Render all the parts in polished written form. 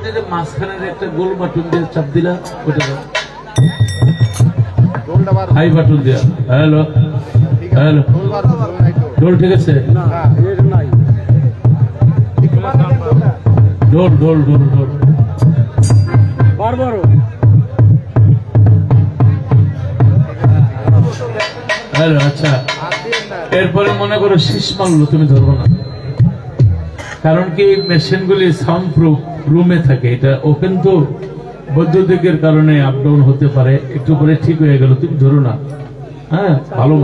ওইটা যে মাঝখানের একটা গোল বাটন দিয়ে চাপ দিলা ওটা হাই বাটন দিয়া হ্যালো হ্যালো ঢোল ঠিক আছে ঢোল ঢোল ঢোল ঢোল হ্যালো আচ্ছা এরপরে মনে করো শীষ মারলো তুমি ধরবো না কারণ কি মেশিন গুলি সাউন্ড প্রুফ রুমে থাকে এটা ওপেন তো বৈদ্যুতিকের কারণে আপ ডাউন হতে পারে একটু পরে ঠিক হয়ে গেল তুমি ধরো না হ্যাঁ ভালো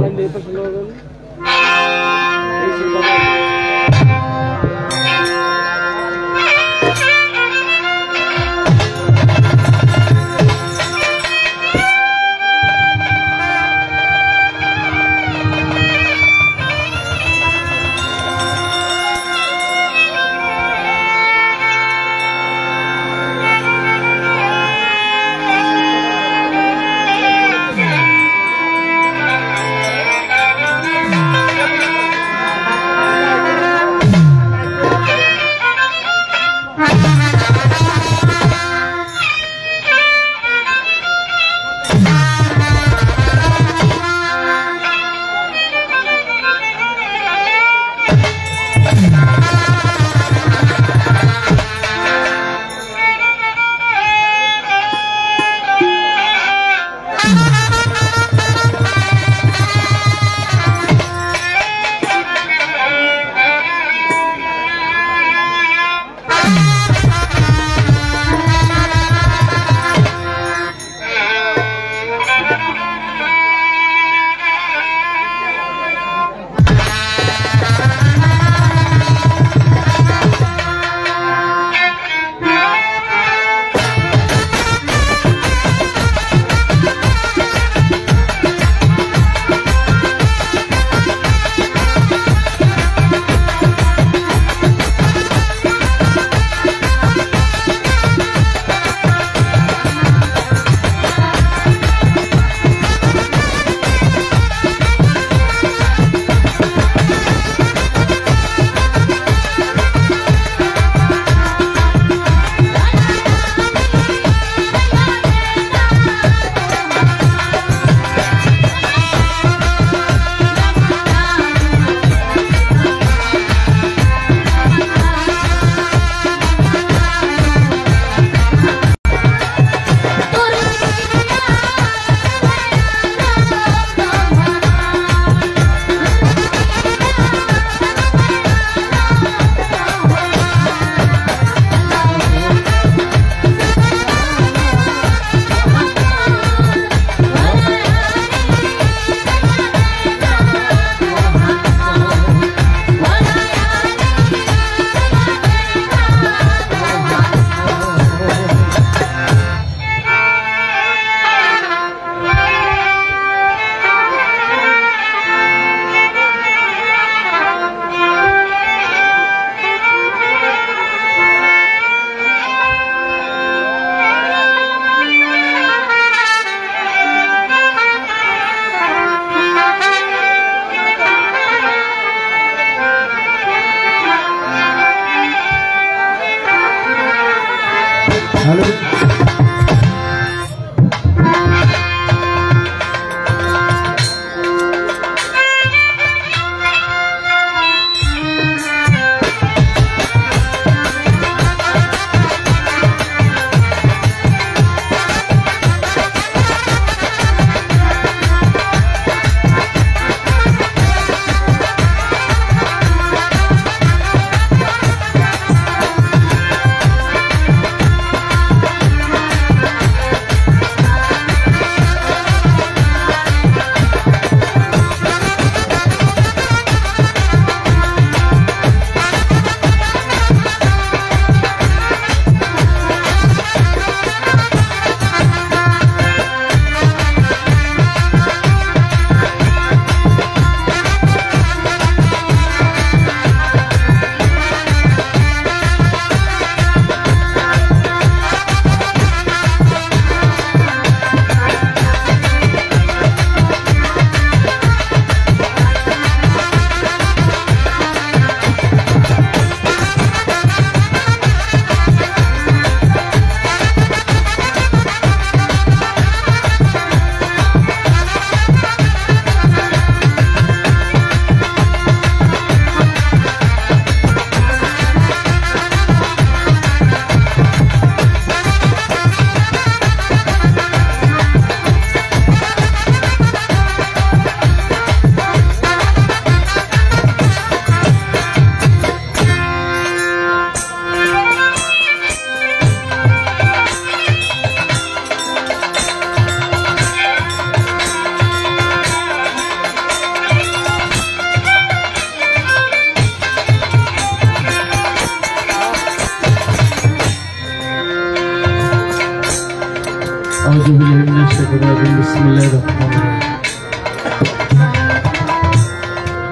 আউযু বিল্লাহি মিনাশ শাইতানির রাজিম বিসমিল্লাহির রহমানির রহিম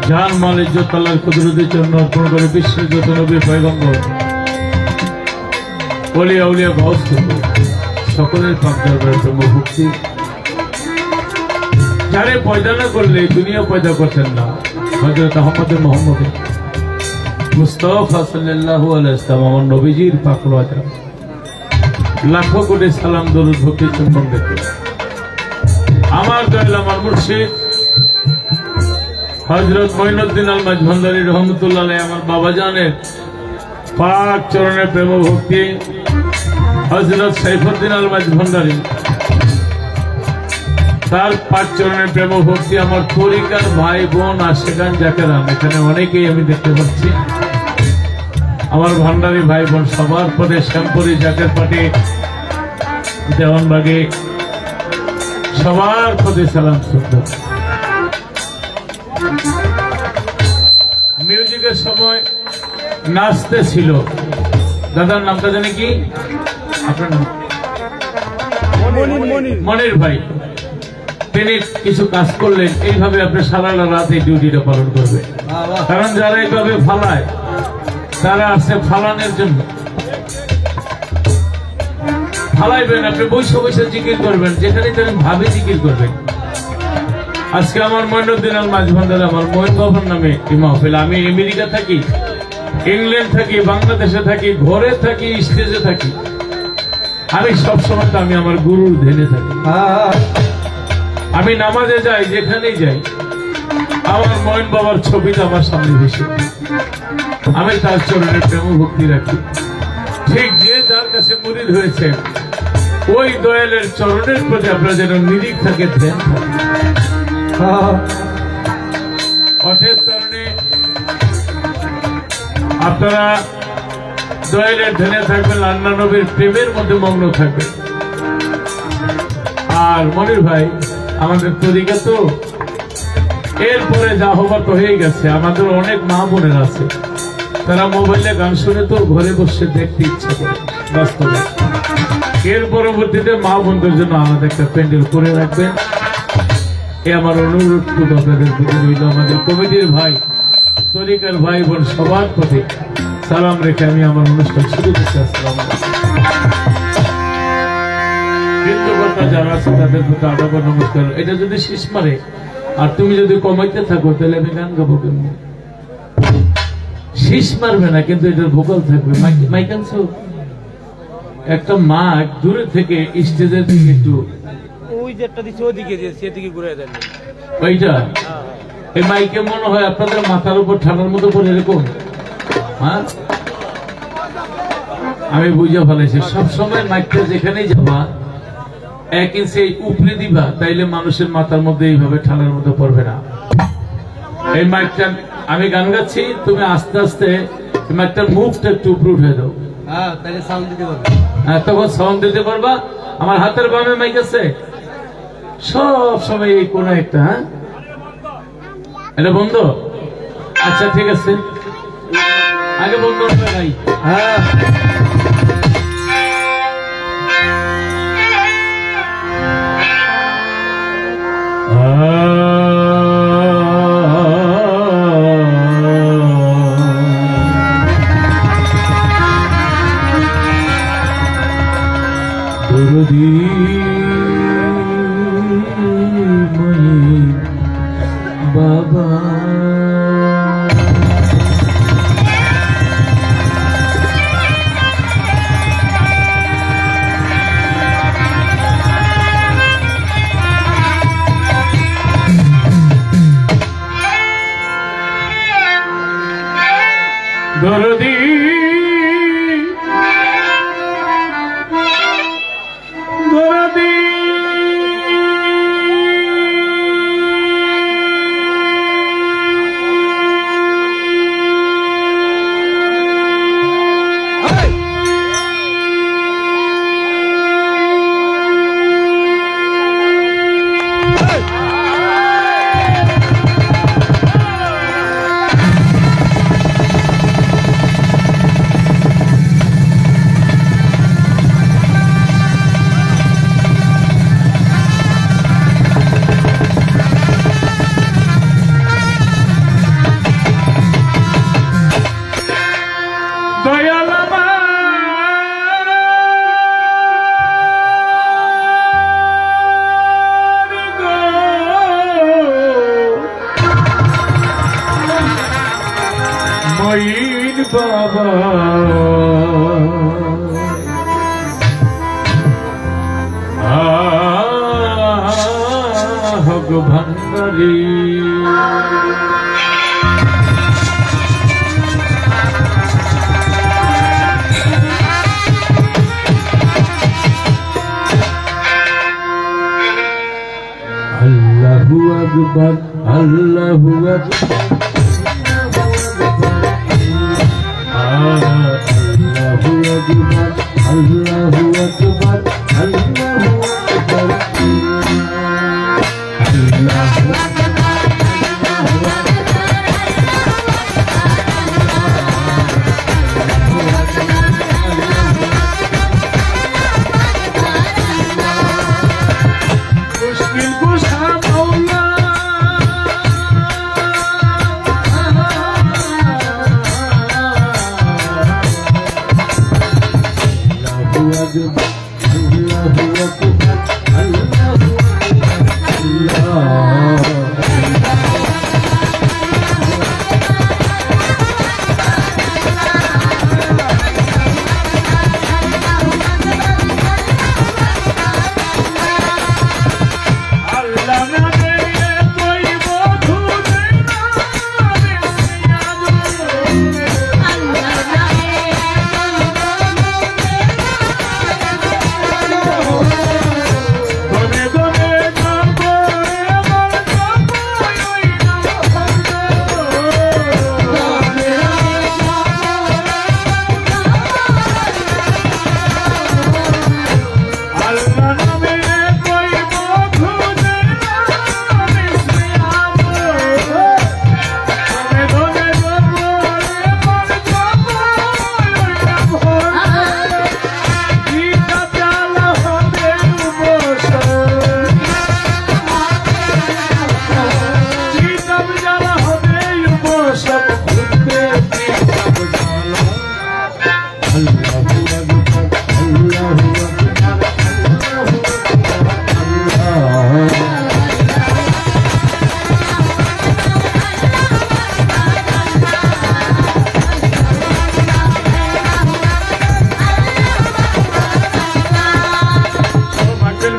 জান মাল ইজ্জত আল্লাহর কুদরতের জন্য অর্পণ করে বিশ্বের যত নবী পয়গম্বর ওলি আউলিয়া গাউস সকলের পাক দরবারে ব্রহ্মভক্তি যারে পয়দা না করলে দুনিয়া পয়দা করতেন না হযরত আহমদ মুহাম্মদ মুস্তাফা সাল্লাল্লাহু আলাইহি ওয়াসাল্লাম আমার নবীজির পাক রওজা লাখো কোটি সালাম দরুদ ভক্তি চুম্বন দেখে আমার দয়াল আমার মুর্শিদ হযরত মঈনুদ্দিন আল মাঝভান্ডারী রহমাতুল্লাহ আলাইহি আমার বাবা জানের পাক চরণে প্রেম ভক্তি হযরত সাইফুদ্দিন আল মাঝভান্ডারী তার পাক চরণে প্রেম ভক্তি আমার তরিকার ভাই বোন আশিকান জাকেরান এখানে অনেকেই আমি দেখতে পাচ্ছি আমার ভান্ডারী ভাই বোন সবার পরে শ্যামপুরি জাকের পাটি দেওয়ানবাগে সবার প্রতি সালাম শ্রদ্ধা মিউজিকের সময় নাচতে ছিল দাদার নামটা জানি কি আপনার নাম মনির ভাই তিনি কিছু কাজ করলেন এইভাবে আপনি সারা রাত এই ডিউটিটা পালন করবে কারণ যারা এইভাবে ফালায় তারা আছে ফালানোর জন্য ফালাইবেন আপনি বৈশা বৈশা জিকির করবেন যেখানে তেমন ভাবে জিকির করবেন আজকে আমার মঈনুদ্দিন আল মাঝভান্ডারী আমার মঈন বাবার নামে এই মাহফিল আমি আমেরিকা থাকি ইংল্যান্ড থাকি বাংলাদেশে থাকি ঘরে থাকি স্টেজে থাকি আমি সবসময় তো আমি আমার গুরুর ধ্যানে থাকি আমি নামাজে যাই যেখানেই যাই আমার মঈন বাবার ছবিটা আমার সামনে ভেসে আমি তার চরণে প্রেম ভক্তি রাখি ঠিক যে যার কাছে মুরিদ হয়েছে ওই দয়ালের চরণের প্রতি আপনারা যেন নিরিখ থাকে ধ্যান থাকে অতএব কারণে আপনারা দয়ালের ধ্যানে থাকবেন আল্লাহ নবীর প্রেমের মধ্যে মগ্ন থাকবেন আর মনির ভাই আমাদের তরিকা তো এরপরে যা হবার তো হয়ে গেছে আমাদের অনেক মা বোনের আছে তারা মোবাইলে গান শুনে তো ঘরে বসে দেখতে ইচ্ছা করে বাস্তবে এর পরবর্তীতে মা বোনদের জন্য আমাদের একটা প্যান্ডেল করে রাখবেন এ আমার অনুরোধ আপনাদের প্রতি রইল আমাদের কমিটির ভাই তরিকার ভাই বোন সবার প্রতি সালাম রেখে আমি আমার অনুষ্ঠান শুরু করতে আসলাম হিন্দুকর্তা যারা আছে তাদের প্রতি আদাব নমস্কার এটা যদি শেষ মারে আর তুমি যদি কমাইতে থাকো তাহলে আমি গান গাবো কেমন শীষ মারবে না কিন্তু এটার ভোকাল থাকবে মাইকানছো একটা মা দূরে থেকে স্টেজের দিকে একটু ওই যেটা দিচ্ছে ওদিকে যে সেদিকে ঘুরে দেন ওইটা এই মাইকে মনে হয় আপনাদের মাথার উপর ঠান্ডার মতো পড়ে এরকম হ্যাঁ আমি বুঝে ফেলেছি সবসময় মাইকটা যেখানেই যাবা 1 ইঞ্চি উপরে দিবা তাইলে মানুষের মাথার মধ্যে এইভাবে ঠান্ডার মধ্যে পড়বে না এই মাইকটা আমি গান গাচ্ছি তুমি আস্তে আস্তে মাইকটার মুখটা একটু উপরে উঠে দাও তাহলে সাউন্ড দিতে পারবে তখন সাউন্ড দিতে পারবা আমার হাতের বামে মাইক আছে সব সময় এই কোন একটা হ্যাঁ এটা বন্ধ আচ্ছা ঠিক আছে আগে বন্ধ হবে ভাই হ্যাঁ বাবা দরদি দরদি বাবা হগ ভান্ডারী আল্লাহু আকবার আল্লাহু আকবার আল্লাহু আকবার আল্লাহু আকবার আল্লাহু আকবার আল্লাহু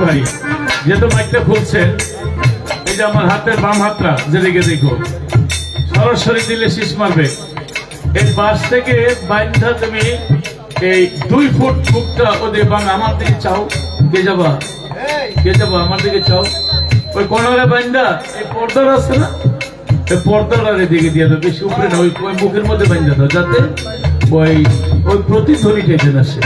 ভাই যেহেতু মাইকটা খুলছেন এই যে আমার হাতের বাম হাতটা যেদিকে দেখো সরাসরি দিলে শীষ মারবে এই বাস থেকে বাইন্ধা তুমি এই 2 ফুট মুখটা ওদের বাম আমার দিকে চাও কে যাবা আমার দিকে চাও ওই কোনারে বাইন্ধা এই পর্দার আছে না এই পর্দার দিকে দিয়ে দাও বেশি উপরে না ওই মুখের মধ্যে বাইন্ধা দাও যাতে ওই প্রতিধ্বনি টেনে আসে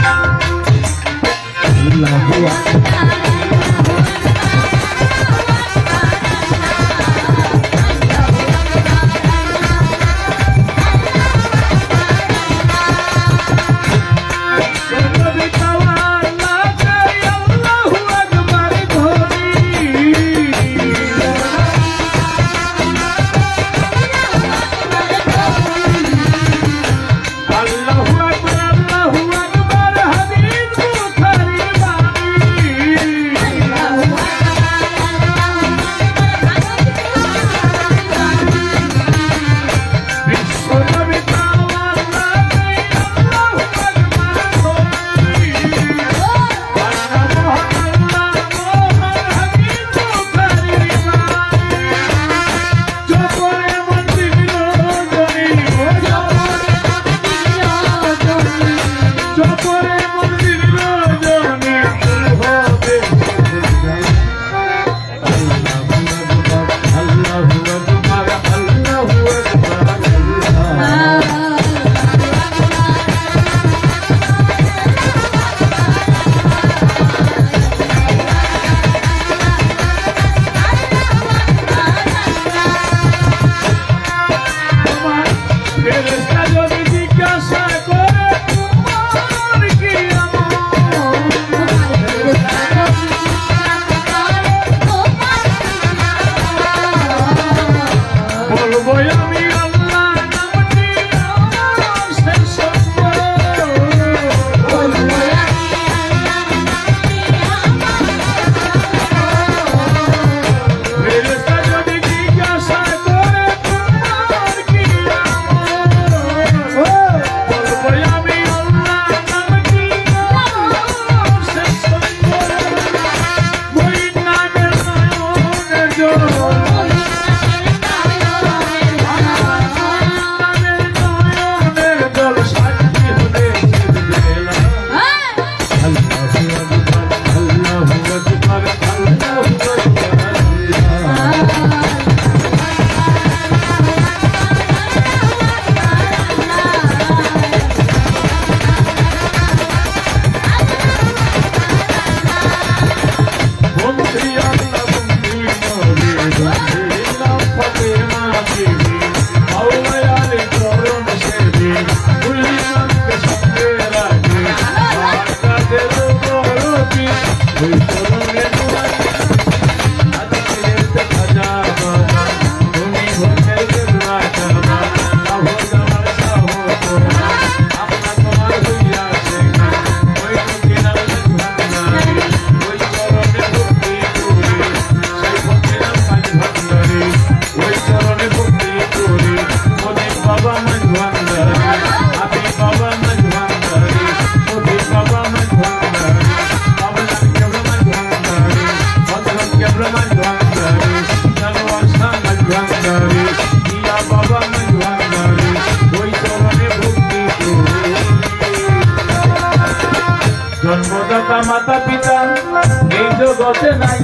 ওই চরণে তোমার আজকের খাজা বাবা তুমি ভক্তের কেবলা কাবা সাহো তোমার সাহো তোমার আপনা তোমার হইয়াছে ওই ফকিরার ভান্ডারি ওই চরণে ভক্তি করি সেই ফকিরার মাঝ ভান্ডারি ওই চরণে ভক্তি করি মোদির বাবা মাঝ ভান্ডারি আপনি বাবা মাঝ ভান্ডারি মোদির বাবা মাঝ ভান্ডারি বাবলার কেবলা মাঝ ভান্ডারি ভদ্রম কেবলা মাঝ ভান্ডারি জানোয়ার শাহ মাঝ ভান্ডারি ইয়া বাবা মাঝ ভান্ডারি ওই চরণে ভক্তি করি জন্মদাতা মাতা পিতা এই জগতে নাই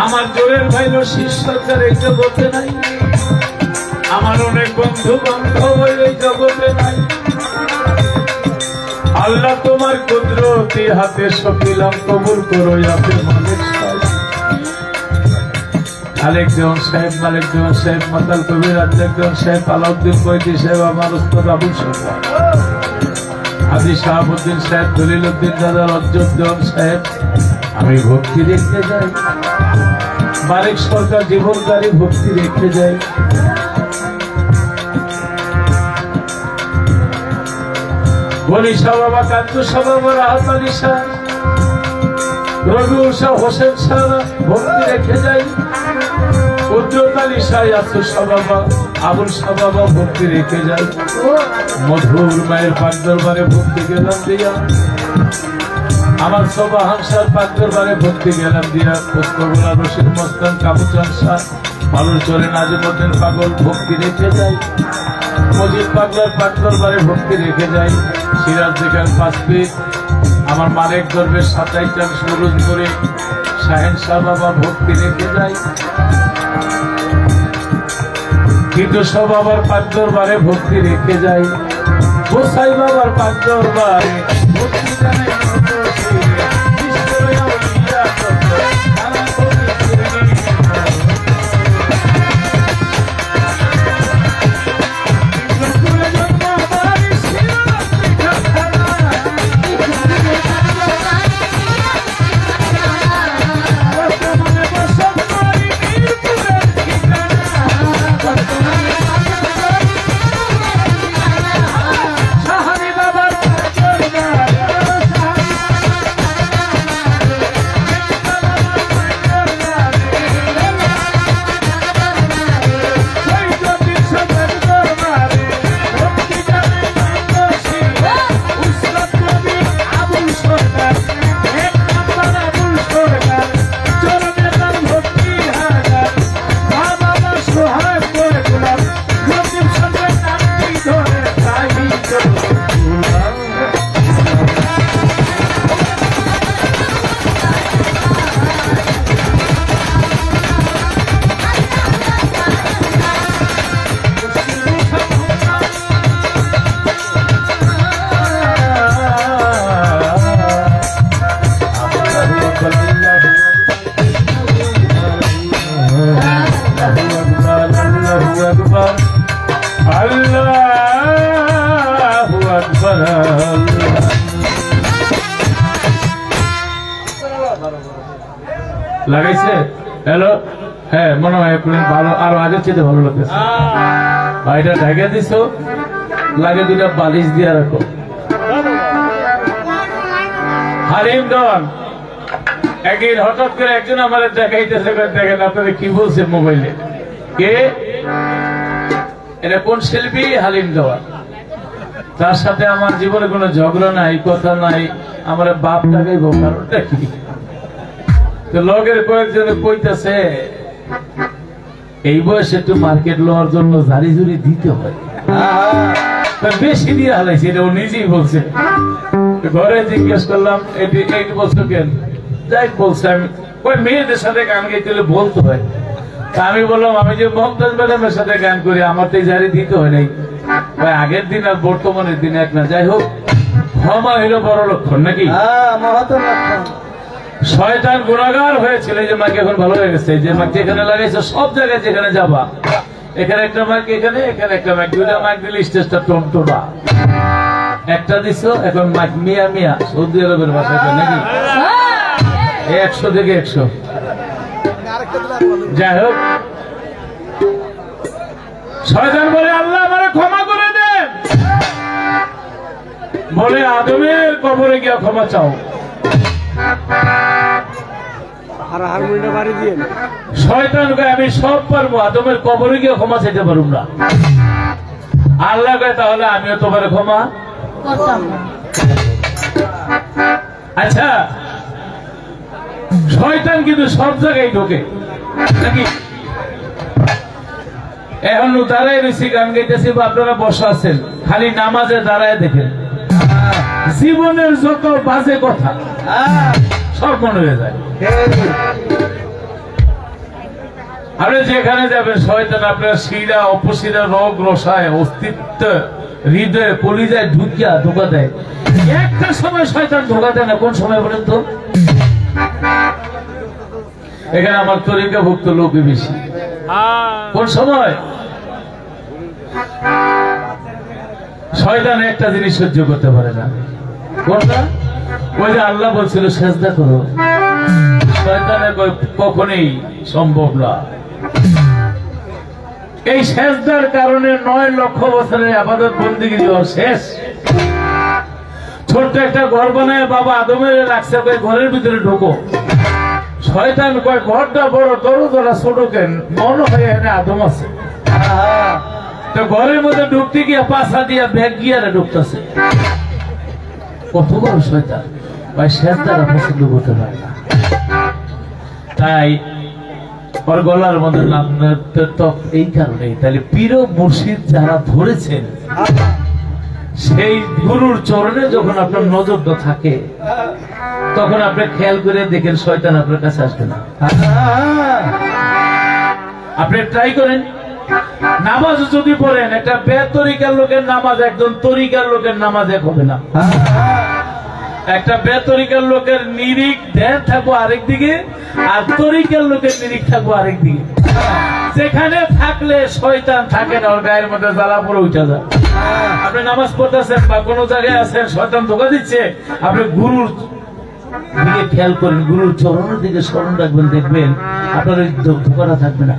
আমার জোরের ভাই রশিদ সরকার এই জগতে নাই আমার অনেক বন্ধু বান্ধব এই জগতে নাই আল্লাহ তোমার কুদরতি হাতে সকিলাম কবুল করো আপনি মালিক সাহেব আলেক দেওয়ান সাহেব মালিক দেওয়ান সাহেব মাতাল কবির আজ্জাক দেওয়ান সাহেব আলাউদ্দিন কয়েদি সাহেব আমার উস্তাদ আবুল সরকার আদি শাহাবুদ্দিন সাহেব দলিল উদ্দিন দাদা রজ্জত দেওয়ান সাহেব আমি ভক্তি দেখতে যাই মালিক সরকার জীবনকারী ভক্তি রেখে যায় বলি শাহ বাবা কান্দু শাহ বাবা রাহাত আলী শাহ রবিউল শাহ হোসেন শাহ ভক্তি রেখে যায় উদ্যোত আলী শাহ ইয়াসুর শাহ বাবা আবুল শাহ বাবা ভক্তি রেখে যায় মধুর মায়ের পাক দরবারে ভক্তি গেলাম দিয়া আমার সবা হামসার পাক দরবারে ভক্তি গেলাম দিয়া পুষ্পগুলা রশিদ মস্তান কাবুচান শাহ পালুর চলে নাজিমুদ্দিন পাগল ভক্তি রেখে যায় মজিদ পাগলার পাক দরবারে ভক্তি রেখে যায় সিরাজ দিকার পাঁচপিট আমার মালিক দরবেশ 27 টান সুরুজ করে শাহেন শাহ বাবা ভক্তি রেখে যায় কিন্তু সব আবার পাক দরবারে ভক্তি রেখে যায় গোসাই বাবার পাক দরবারে ভক্তি জানাই লাগাইছে হ্যালো হ্যাঁ মনে হয় ভালো আরো আগের চেয়ে ভালো লাগতেছে ভাইটা ঢাকা দিছ লাগে দুটা বালিশ দিয়ে রাখো হারিম দন একদিন হঠাৎ করে একজন আমার দেখাইতেছে দেখেন আপনারা কি বলছে মোবাইলে কে এটা কোন শিল্পী হালিম দেওয়া তার সাথে আমার জীবনে কোনো ঝগড়া নাই কথা নাই আমার বাপ টাকাই কারণটা কি তো লগের কয়েকজনে কইতেছে এই বয়সে একটু মার্কেট লওয়ার জন্য জারি জুরি দিতে হয় বেশি দিয়ে হালাইছে এটা ও নিজেই বলছে ঘরে জিজ্ঞেস করলাম এই বছর কেন যাই বলছে আমি ওই মেয়েদের সাথে গান গাইতে হলে বলতে হয় তা আমি বললাম আমি যে মমতাজ ম্যাডামের সাথে গান করি আমার তো জারি দিতে হয় নাই ভাই আগের দিন আর বর্তমানের দিন এক না যাই হোক ক্ষমা হইলো বড় লক্ষণ নাকি শয়তান গুনাহগার হয়েছিল যে মাকে এখন ভালো হয়ে গেছে যে মাকে এখানে লাগাইছে সব জায়গায় যেখানে যাবা এখানে একটা মাইক এখানে এখানে একটা মাইক দুইটা মাইক দিলে স্টেজটা টমটমা একটা দিছো এখন মাইক মিয়া মিয়া সৌদি আরবের ভাষায় নাকি 100 থেকে 100। যাই হোক, শয়তান বলে আল্লাহ আমারে ক্ষমা করে দেন, বলে আদমের কবরে গিয়া ক্ষমা চাও। শয়তান কয় আমি সব পারবো, আদমের কবরে গিয়ে ক্ষমা চাইতে পারুম না। আল্লাহ কয় তাহলে আমিও তোমার ক্ষমা করতাম না। আচ্ছা, শয়তান কিন্তু সব জায়গায় ঢোকে নাকি? এখন দাঁড়ায় রয়েছি, গান গাইতেছি, আপনারা বসা আছেন, খালি নামাজে দাঁড়ায় দেখেন, জীবনের যত বাজে কথা সব মনে হয়ে যায়। আপনি যেখানে যাবেন শয়তান আপনার শিরা অপশিরা রোগ রসায় অস্তিত্ব হৃদয়ে কলিজায় ঢুকিয়া ধোকা দেয়। একটা সময় শয়তান ধোকা দেয় না, কোন সময় বলেন তো? এখানে আমার তরিকাভুক্ত লোকই বেশি। কোন সময়? শয়তান একটা জিনিস সহ্য করতে পারে না। কোনটা? ওই যে আল্লাহ বলছিল সেজদা করো, শয়তানের কখনোই সম্ভব না। এই সেজদার কারণে 9 লক্ষ বছরের ইবাদত বন্দেগী শেষ। ছোট্ট একটা ঘর বানায় বাবা আদমের রাখছে, কয় ঘরের ভিতরে ঢোকো। শয়তান কয় ঘরটা বড়, দরজাটা ছোট কেন? মনে হয় এখানে আদম আছে। তো ঘরের মধ্যে ঢুকতে গিয়া পাছা দিয়া ব্যাগ গিয়া ঢুকতেছে। কত বড় শয়তান! ভাই সেজদাটা পছন্দ করতে পারে না, তাই ওর গলার মধ্যে নাম এই কারণে। তাহলে পীর মুর্শিদ যারা ধরেছেন, সেই গুরুর চরণে যখন আপনার নজরটা থাকে, তখন আপনি খেয়াল করে দেখেন শয়তান আপনার কাছে আসবে না। আপনি ট্রাই করেন, নামাজ যদি পড়েন, একটা বেতরিকার লোকের নামাজ একজন তরিকার লোকের নামাজ এক হবে না। একটা বেতরিকার লোকের নিরিখ ধ্যান থাকবো আরেক দিকে, আর তরিকার লোকের নিরিখ থাকবো আরেক দিকে। যেখানে থাকলে শয়তান থাকে না, ওর গায়ের মধ্যে জ্বালা পড়ে উঠে যায়। আপনি নামাজ পড়তেছেন বা কোনো জায়গায় আছেন, শয়তান ধোকা দিচ্ছে, আপনি গুরুর দিকে খেয়াল করেন, গুরুর চরণের দিকে স্মরণ রাখবেন, দেখবেন আপনার ওই ধোকাটা থাকবে না।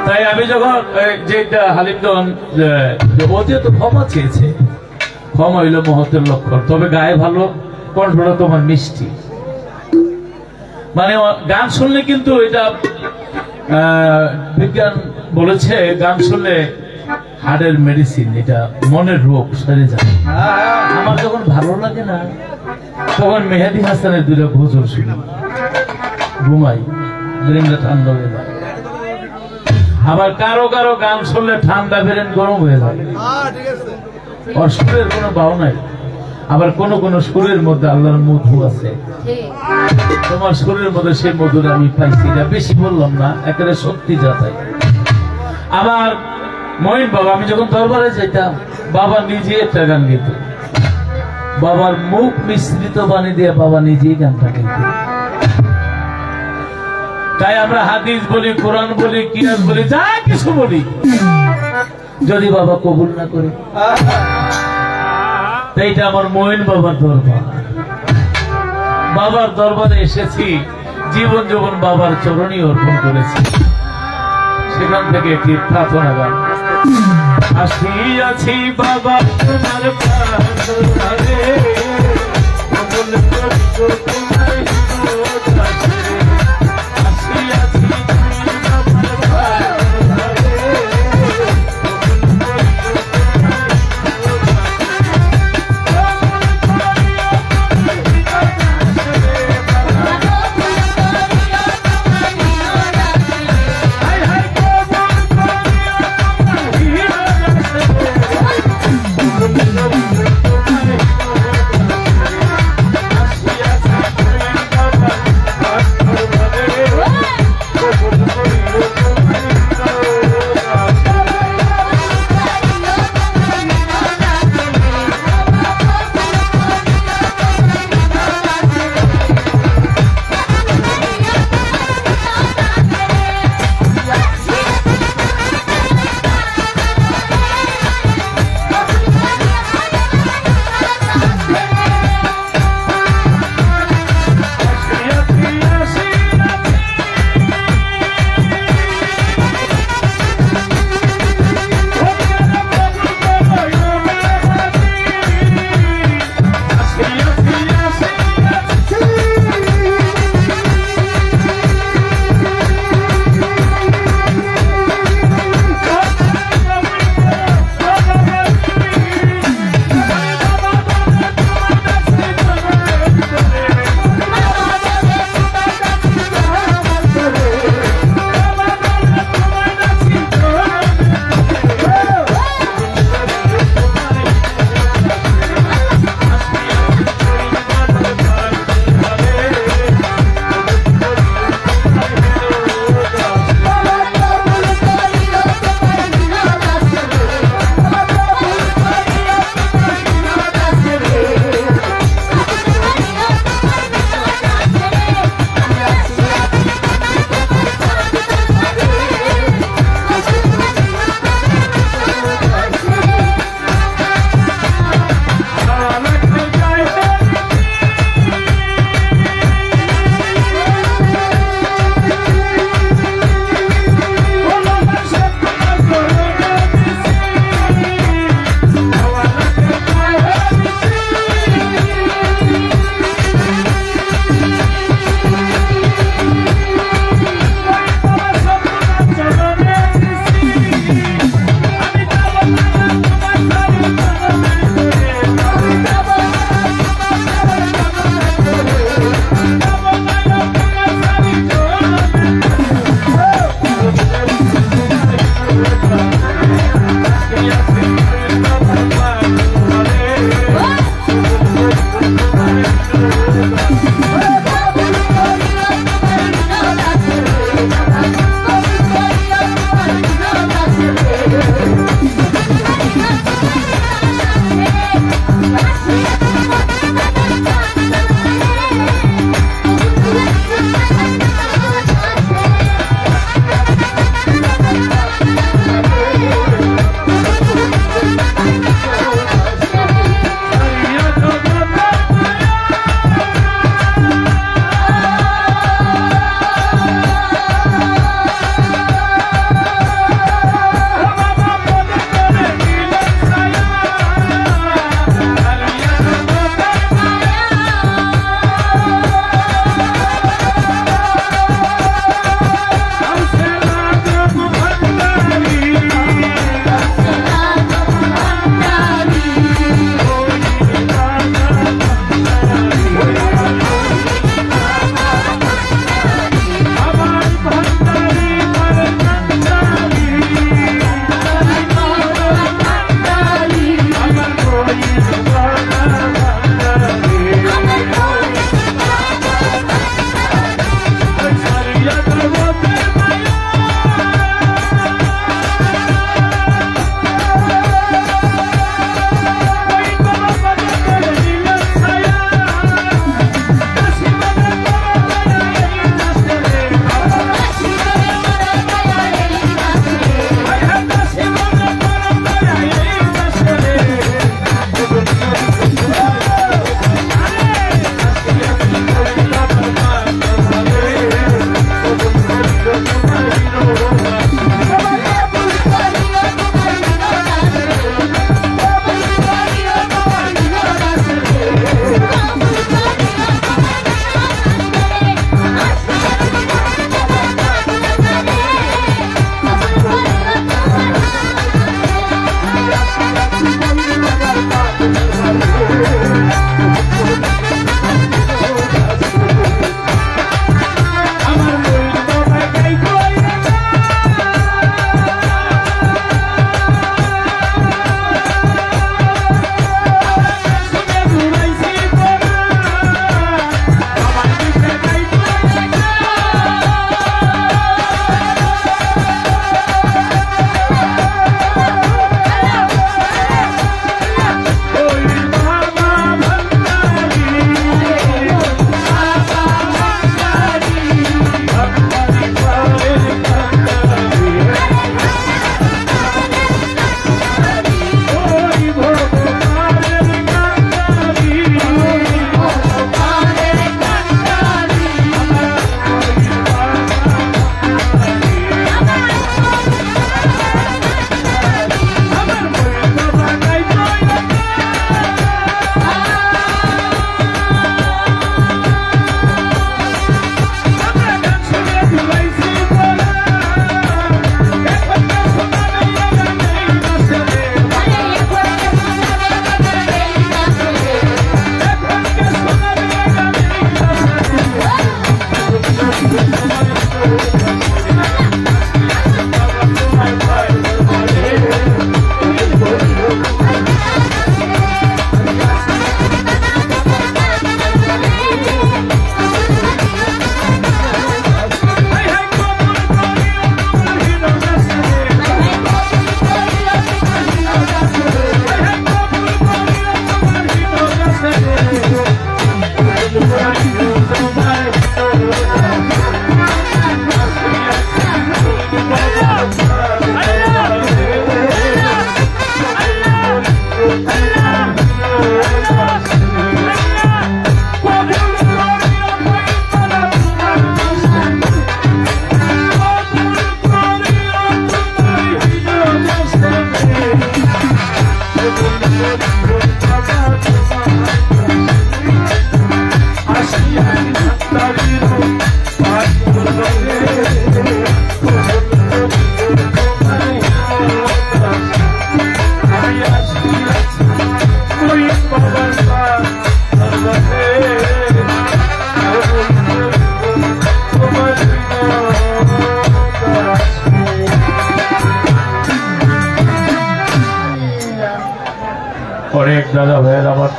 তাই আমি যখন যেটা হালিমগঞ্জ ও যেহেতু ক্ষমা চেয়েছে, ক্ষমা হইল মহতের লক্ষণ। তবে গায়ে ভালো, কণ্ঠটা তোমার মিষ্টি। মানে গান শুনলে কিন্তু এটা বিজ্ঞান বলেছে, গান শুনলে হার্টের মেডিসিন, এটা মনের রোগ সেরে যায়। আমার যখন ভালো লাগে না, তখন মেহেদি হাসানের 2টা ভোজন শুনি, ঘুমাই, ব্রেনটা ঠান্ডা হয়ে যায়। আবার কারো কারো গান শুনলে ঠান্ডা বেরেন গরম হয়ে যায়। ওর সুরের কোনো ভাও নাই। আবার কোন কোন সুরের মধ্যে আল্লাহর মধু আছে। তোমার সুরের মধ্যে সেই মধুর আমি পাইছি, এটা বেশি বললাম না, একেবারে সত্যি যা তাই। আমার মহিন বাবা, আমি যখন দরবারে যেতাম, বাবা নিজে একটা গান গাইত, বাবার মুখ মিশ্রিত বাণী দিয়ে বাবা নিজেই গানটা গাইত। তাই আমরা হাদিস বলি, কোরআন বলি, কিয়াস বলি, যা কিছু বলি, যদি বাবা কবুল না করে, এইটা আমার মহিন বাবার দরবার। বাবার দরবারে এসেছি, জীবন যৌবন বাবার চরণই অর্পণ করেছি। সেখান থেকে একটি প্রার্থনা গান, আসিয়াছি বাবা তোমার প্রার্থনারে,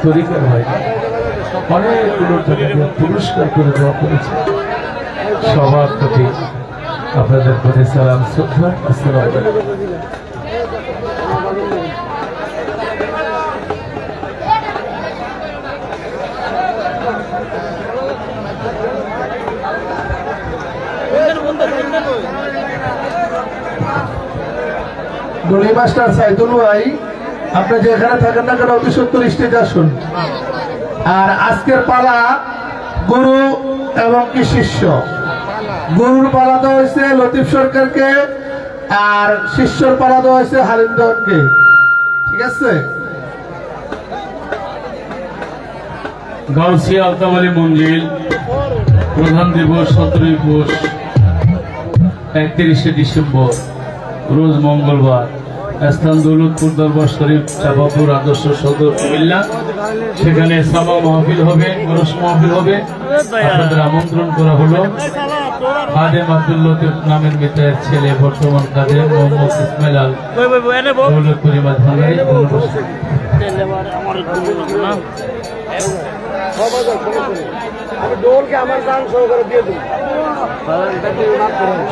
তরিকার হয় অনেকগুলো টাকা দিয়ে পুরস্কার করে দেওয়া করেছে। সবার প্রতি আপনাদের প্রতি সালাম শ্রদ্ধা। আসসালামু আলাইকুম। ডলি মাস্টার সাইদুল ভাই, আপনি যেখানে থাকেন না কেন অতি সত্তর স্টেজে আসুন। আর আজকের পালা গুরু এবং কি শিষ্য। গুরুর পালা দেওয়া হয়েছে লতিফ সরকারকে, আর শিষ্যর পালা দেওয়া হয়েছে হালিম দেওয়ানকে। ঠিক আছে? গাউসিয়া আলতাফ আলী মঞ্জিল প্রধান দিবস 17 পৌষ 31শে ডিসেম্বর রোজ মঙ্গলবার, স্থান দৌলতপুর দরবার শরীফ, চাপাপুর আদর্শ সদর কুমিল্লা। সেখানে সামা মাহফিল হবে, ওরস মাহফিল হবে। আপনাদের আমন্ত্রণ করা হলো। খাদেম আব্দুল লতিফ নামের মিতায়ের ছেলে বর্তমান খাদেম মোহাম্মদ ইসমাইল আল দৌলতপুরি মাঝারি।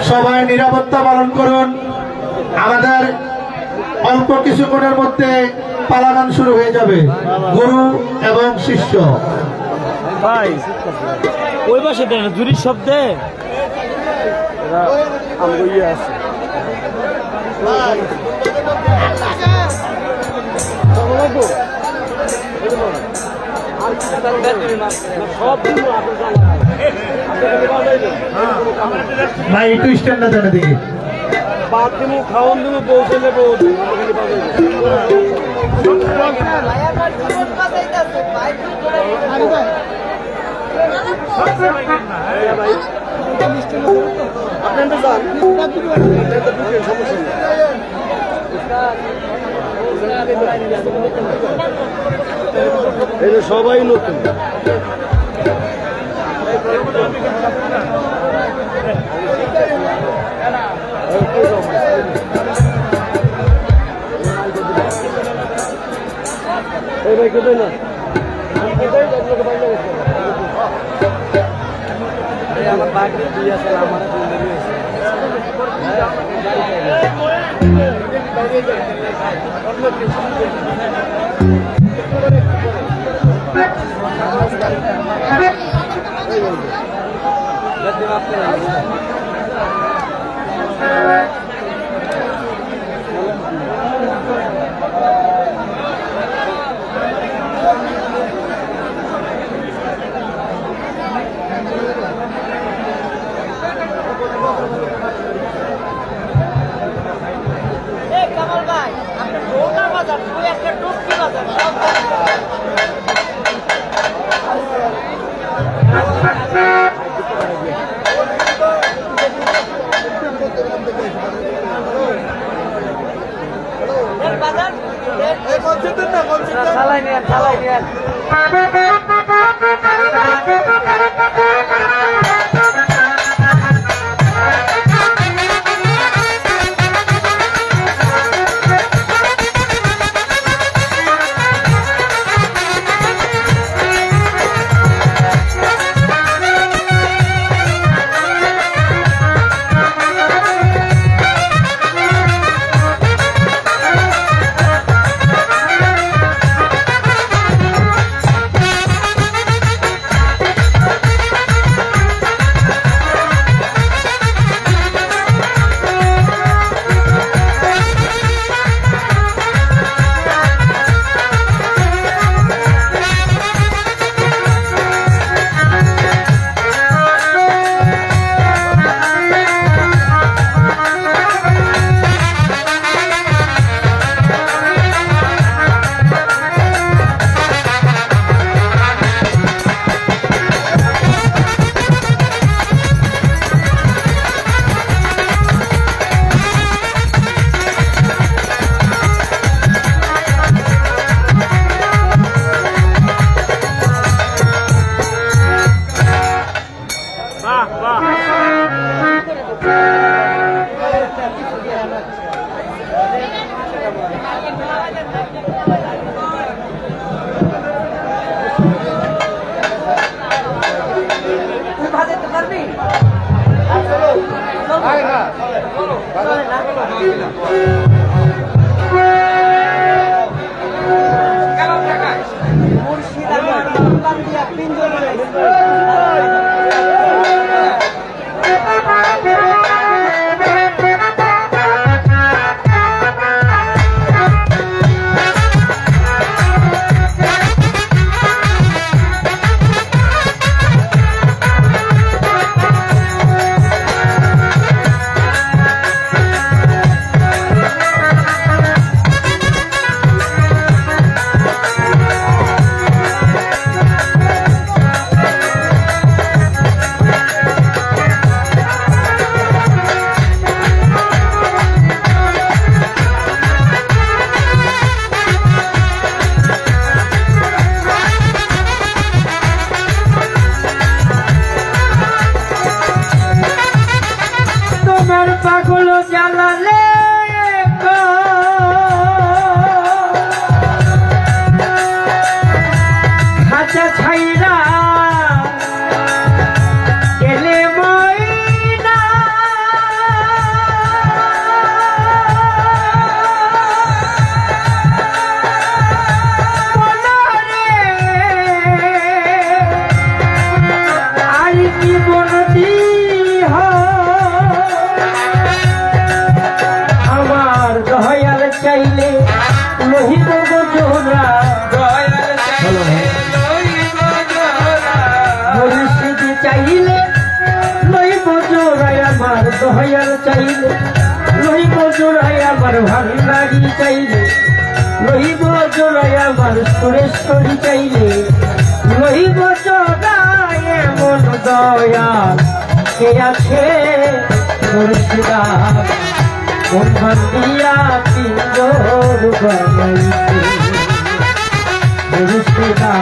সবাই নিরাপত্তা পালন করুন। আমাদের অল্প কিছুক্ষণের মধ্যে পালাগান শুরু হয়ে যাবে, গুরু এবং শিষ্য। ভাই ওই পাশে দেন জুরির শব্দে আমাকে ইয়ে আছে। ভাই একটু স্ট্যান্ডার্ড জানা দেখি। বাদ দিমু খাওয়ান দিমু পৌঁছে নেবো। সবাই নতুন না আমার বাকি দিয়ে আছে আমার দয়াল চাইলে লইব জোড়াই আমার ভান্ডারি চাইলে লইব জোড়াই আমার সুরেশ্বরী চাইলে লইব জোড়াই এমন দয়াল কে আছে মুর্শিদা কোন ভান্ডিয়া পিঞ্জর বানাইছে মুর্শিদা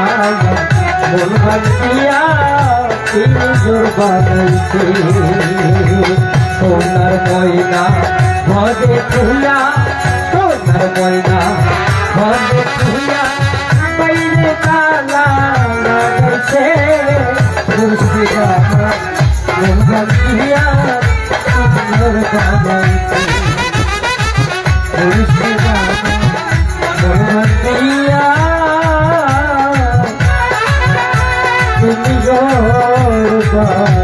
কোন ভান্ডিয়া পিঞ্জর বানাইছে সোনার ময়না ভজে তুইয়া সোনার ময়না ভজে তুইয়া বাইরে তালা লাগাইছে মুর্শিদা কোন ভান্ডিয়া পিঞ্জর বানাইছে মুর্শিদা কোন ভান্ডিয়া পিঞ্জর বানাইছে।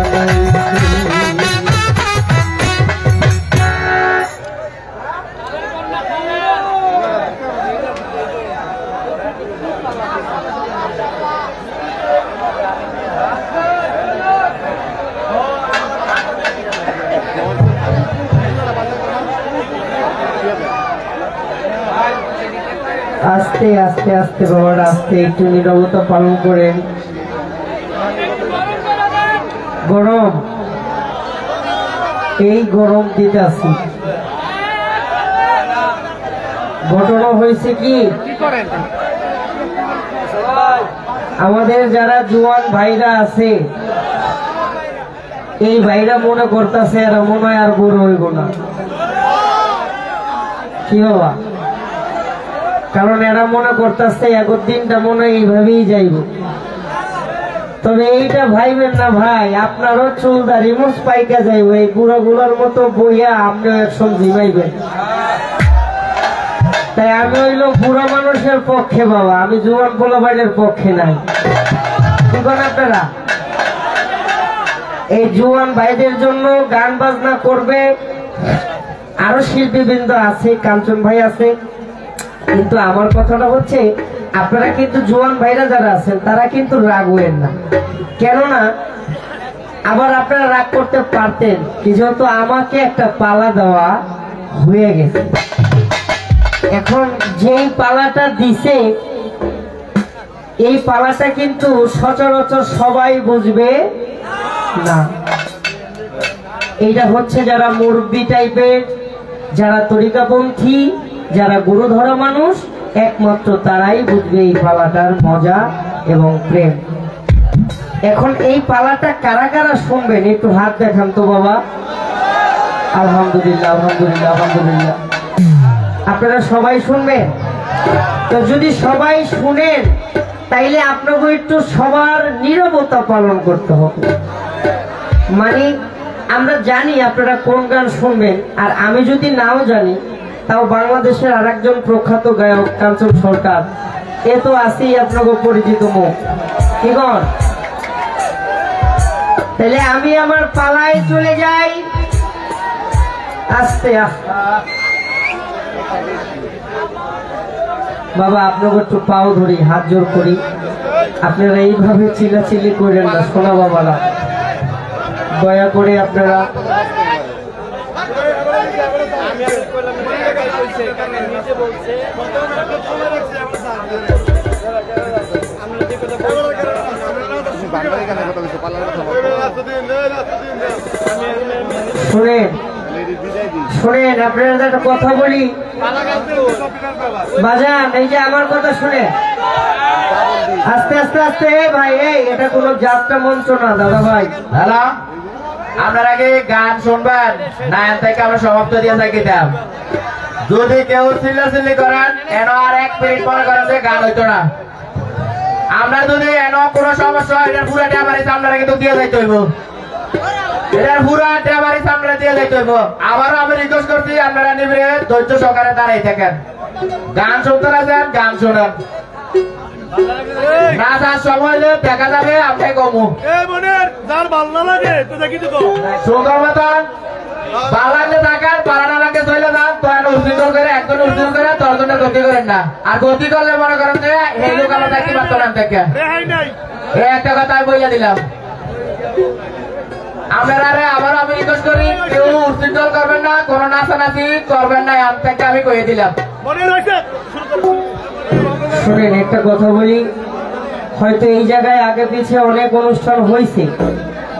আস্তে আস্তে আস্তে বাবার আস্তে একটু নীরবতা পালন করেন। গরম এই গরম দিতে আসি ঘটনা হয়েছে কি আমাদের যারা জোয়ান ভাইরা আছে এই ভাইরা মনে করতেছে এরা মনে হয় আর বড় হইব না কি বাবা, কারণ এরা মনে করতেছে আগের দিনটা মনে হয় এইভাবেই যাইব। তবে এইটা ভাইবেন না ভাই, আপনারও চুল দাড়ি মুছ পাইকা যাইব এই বুড়া গুলার মতো বইয়া আপনিও একসঙ্গ জিমাইবেন। তাই আমি হইল বুড়া মানুষের পক্ষে বাবা, আমি জোয়ান পোলা ভাইয়ের পক্ষে নাই। কি করেন আপনারা? এই জোয়ান ভাইদের জন্য গান বাজনা করবে, আরো শিল্পীবৃন্দ আছে, কাঞ্চন ভাই আছে। কিন্তু আমার কথাটা হচ্ছে আপনারা কিন্তু জোয়ান ভাইরা যারা আছেন তারা কিন্তু রাগ হইেন না, কেননা আবার আপনারা রাগ করতে পারতেন কি, যেহেতু আমাকে একটা পালা দেওয়া হয়ে গেছে। এখন যেই পালাটা দিছে এই পালাটা কিন্তু সচরাচর সবাই বুঝবে না। এইটা হচ্ছে যারা মুরব্বী টাইপের, যারা তরিকাপন্থী, যারা গুরু ধরা মানুষ, একমাত্র তারাই বুঝবে এই পালাটার মজা এবং প্রেম। এখন এই পালাটা কারা কারা শুনবেন একটু হাত দেখান তো বাবা। আলহামদুলিল্লাহ আলহামদুলিল্লাহ আলহামদুলিল্লাহ। আপনারা সবাই শুনবেন তো? যদি সবাই শুনেন তাইলে আপনাকে একটু সবার নীরবতা পালন করতে হবে। মানে আমরা জানি আপনারা কোন গান শুনবেন, আর আমি যদি নাও জানি তাও বাংলাদেশের আরেকজন প্রখ্যাত গায়ক কাঞ্চন সরকার এ তো আছেই আপনাকে পরিচিত মুখ, কি কর? তাহলে আমি আমার পালায় চলে যাই আস্তে। বাবা আপনাকে একটু পাও ধরি, হাত জোর করি, আপনারা এইভাবে চিল্লাচিল্লি করেন না সোনা বাবারা, দয়া করে আপনারা। শুনেন শুনেন, আপনারা একটা কথা বলি বাজান, এই যে আমার কথা শুনে আস্তে আস্তে আস্তে। ভাই এই এটা কোনো যাত্রা মঞ্চ না দাদা ভাই। হ্যালো, আপনারা কি গান শুনবেন না? এর থেকে আমরা সমাপ্ত দিয়ে থাকিতাম। যদি কেউ চিল্লাচিল্লি করেন এন আর 1 মিনিট পরে করেন যে গান হইতো না। আমরা যদি এন কোনো সমস্যা হয় এটার পুরা ড্রাইভারিস আপনারা কিন্তু দিয়ে যাইতে হইব, এটার পুরা ড্রাইভারিস আপনারা দিয়ে যাইতে হইব। আবারও আমি রিকোয়েস্ট করছি আপনারা নিবিড়ে ধৈর্য সহকারে দাঁড়াই থাকেন, গান শুনতে না যান, গান শুনেন। না যার সময় হলে দেখা যাবে আপনি কমু সুন্দর মতন বাংলাতে থাকার পাড়ানা লাগে চলে যান। তো উর্জিত করে একজন উর্জিত করে তোর জন্য গতি করেন না, আর গতি করলে মনে করেন যে এই লোক আমরা দেখতে পারতাম না থেকে। এই একটা কথা আমি বইলে দিলাম। আপনারা আবারও আমি রিকোয়েস্ট করি কেউ উর্জিত করবেন না, কোন নাচানাচি করবেন না, আম থেকে আমি কয়ে দিলাম। শুনেন একটা কথা বলি, হয়তো এই জায়গায় আগে পিছিয়ে অনেক অনুষ্ঠান হয়েছে,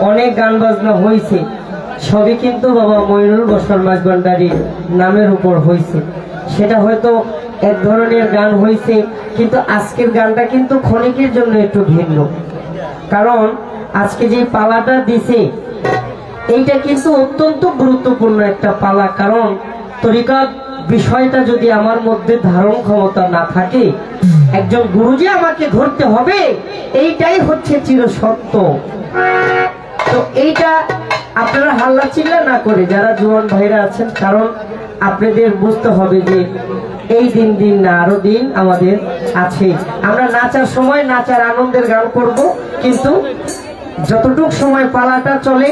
অনেক গান বাজনা হয়েছে, সবই কিন্তু বাবা মইনুল বশর মাঝবান্ডারির নামের উপর হয়েছে। সেটা হয়তো এক ধরনের গান হয়েছে, কিন্তু আজকের গানটা কিন্তু ক্ষণিকের জন্য একটু ভিন্ন। কারণ আজকে যে পালাটা দিছে এইটা কিন্তু অত্যন্ত গুরুত্বপূর্ণ একটা পালা। কারণ তরিকাত বিষয়টা যদি আমার মধ্যে ধারণ ক্ষমতা না থাকে, একজন গুরুজি আমাকে ধরতে হবে, এইটাই হচ্ছে চিরসত্য। তো এইটা আপনারা হাল্লা চিল্লা না করে যারা জোয়ান ভাইরা আছেন, কারণ আপনাদের বুঝতে হবে যে এই দিন দিন না আরো দিন আমাদের আছে। আমরা নাচার সময় নাচার আনন্দের গান করব, কিন্তু যতটুক সময় পালাটা চলে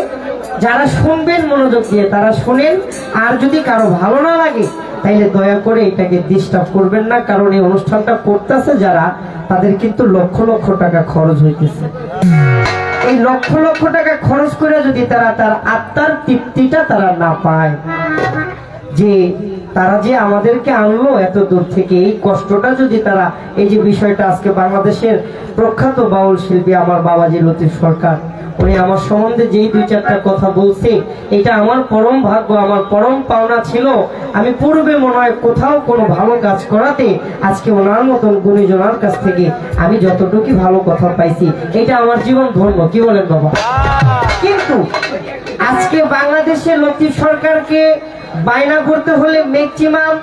যারা শুনবেন মনোযোগ দিয়ে তারা শুনেন। আর যদি কারো ভালো না লাগে তাইলে দয়া করে এটাকে ডিস্টার্ব করবেন না, কারণ এই অনুষ্ঠানটা করতেছে যারা, তাদের কিন্তু লক্ষ লক্ষ টাকা খরচ হইতেছে। এই লক্ষ লক্ষ টাকা খরচ করে যদি তারা তার আত্মার তৃপ্তিটা তারা না পায়, যে তারা যে আমাদেরকে আনলো এত দূর থেকে, এই কষ্টটা যদি তারা, এই যে বিষয়টা আজকে বাংলাদেশের প্রখ্যাত বাউল শিল্পী আমার বাবাজি লতিফ সরকার, উনি আমার সম্বন্ধে যেই 2-4টা কথা বলছে, এটা আমার পরম ভাগ্য, আমার পরম পাওনা ছিল। আমি পূর্বে মনে হয় কোথাও কোনো ভালো কাজ করাতে আজকে ওনার মতন গুণীজনার কাছ থেকে আমি যতটুকু ভালো কথা পাইছি, এটা আমার জীবন ধন্য। কি বলেন বাবা? কিন্তু আজকে বাংলাদেশে লতিফ সরকারকে বায়না করতে হলে ম্যাক্সিমাম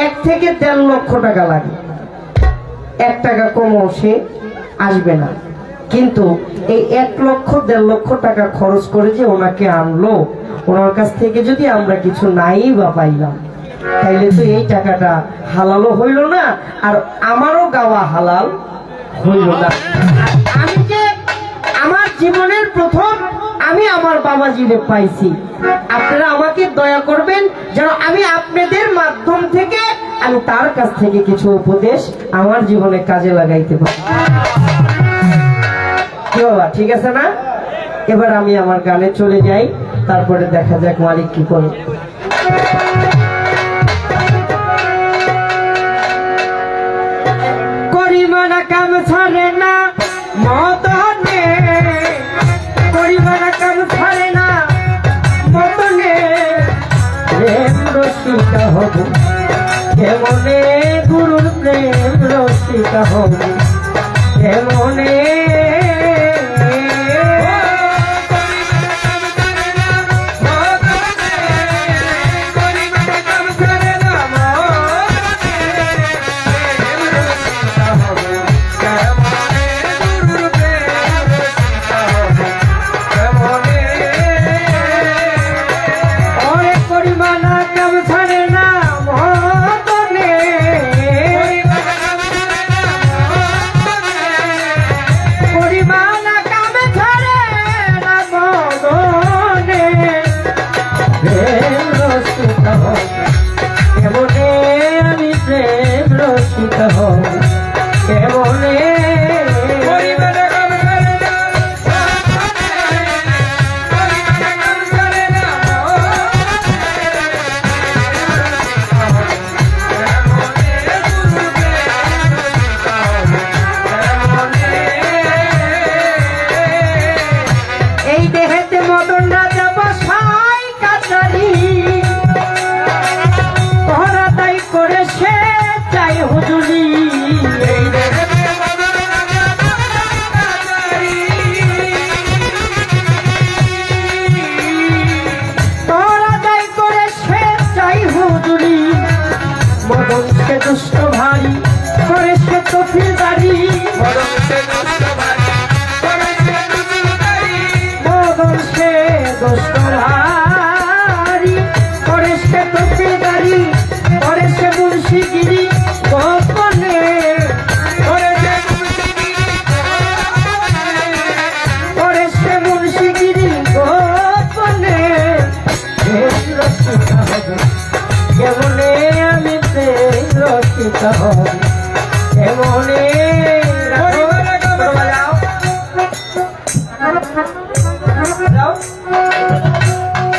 1 থেকে 1.5 লক্ষ টাকা লাগে, 1 টাকা কমও সে আসবে না। কিন্তু এই 1 লক্ষ 1.5 লক্ষ টাকা খরচ করে যে ওনাকে আনলো, ওনার কাছ থেকে যদি আমরা কিছু নাই বা পাইলাম, তাইলে তো এই টাকাটা হালালও হইল না, আর আমারও গাওয়া হালাল হইল না। আমি যে আমার জীবনের প্রথম আমি আমার বাবাজিরে পাইছি, আপনারা আমাকে দয়া করবেন যেন আমি আপনাদের মাধ্যম থেকে আমি তার কাছ থেকে কিছু উপদেশ আমার জীবনে কাজে লাগাইতে পারি। কি বাবা, ঠিক আছে না? এবার আমি আমার গানে চলে যাই, তারপরে দেখা যাক মালিক কি করে। করিমানা কাম ছাড়ে না মতনে, করিমানা কাম ছাড়ে না মতনে, প্রেম রসিকা হব কেমনে, গুরুর প্রেম রসিকা হব কেমনে।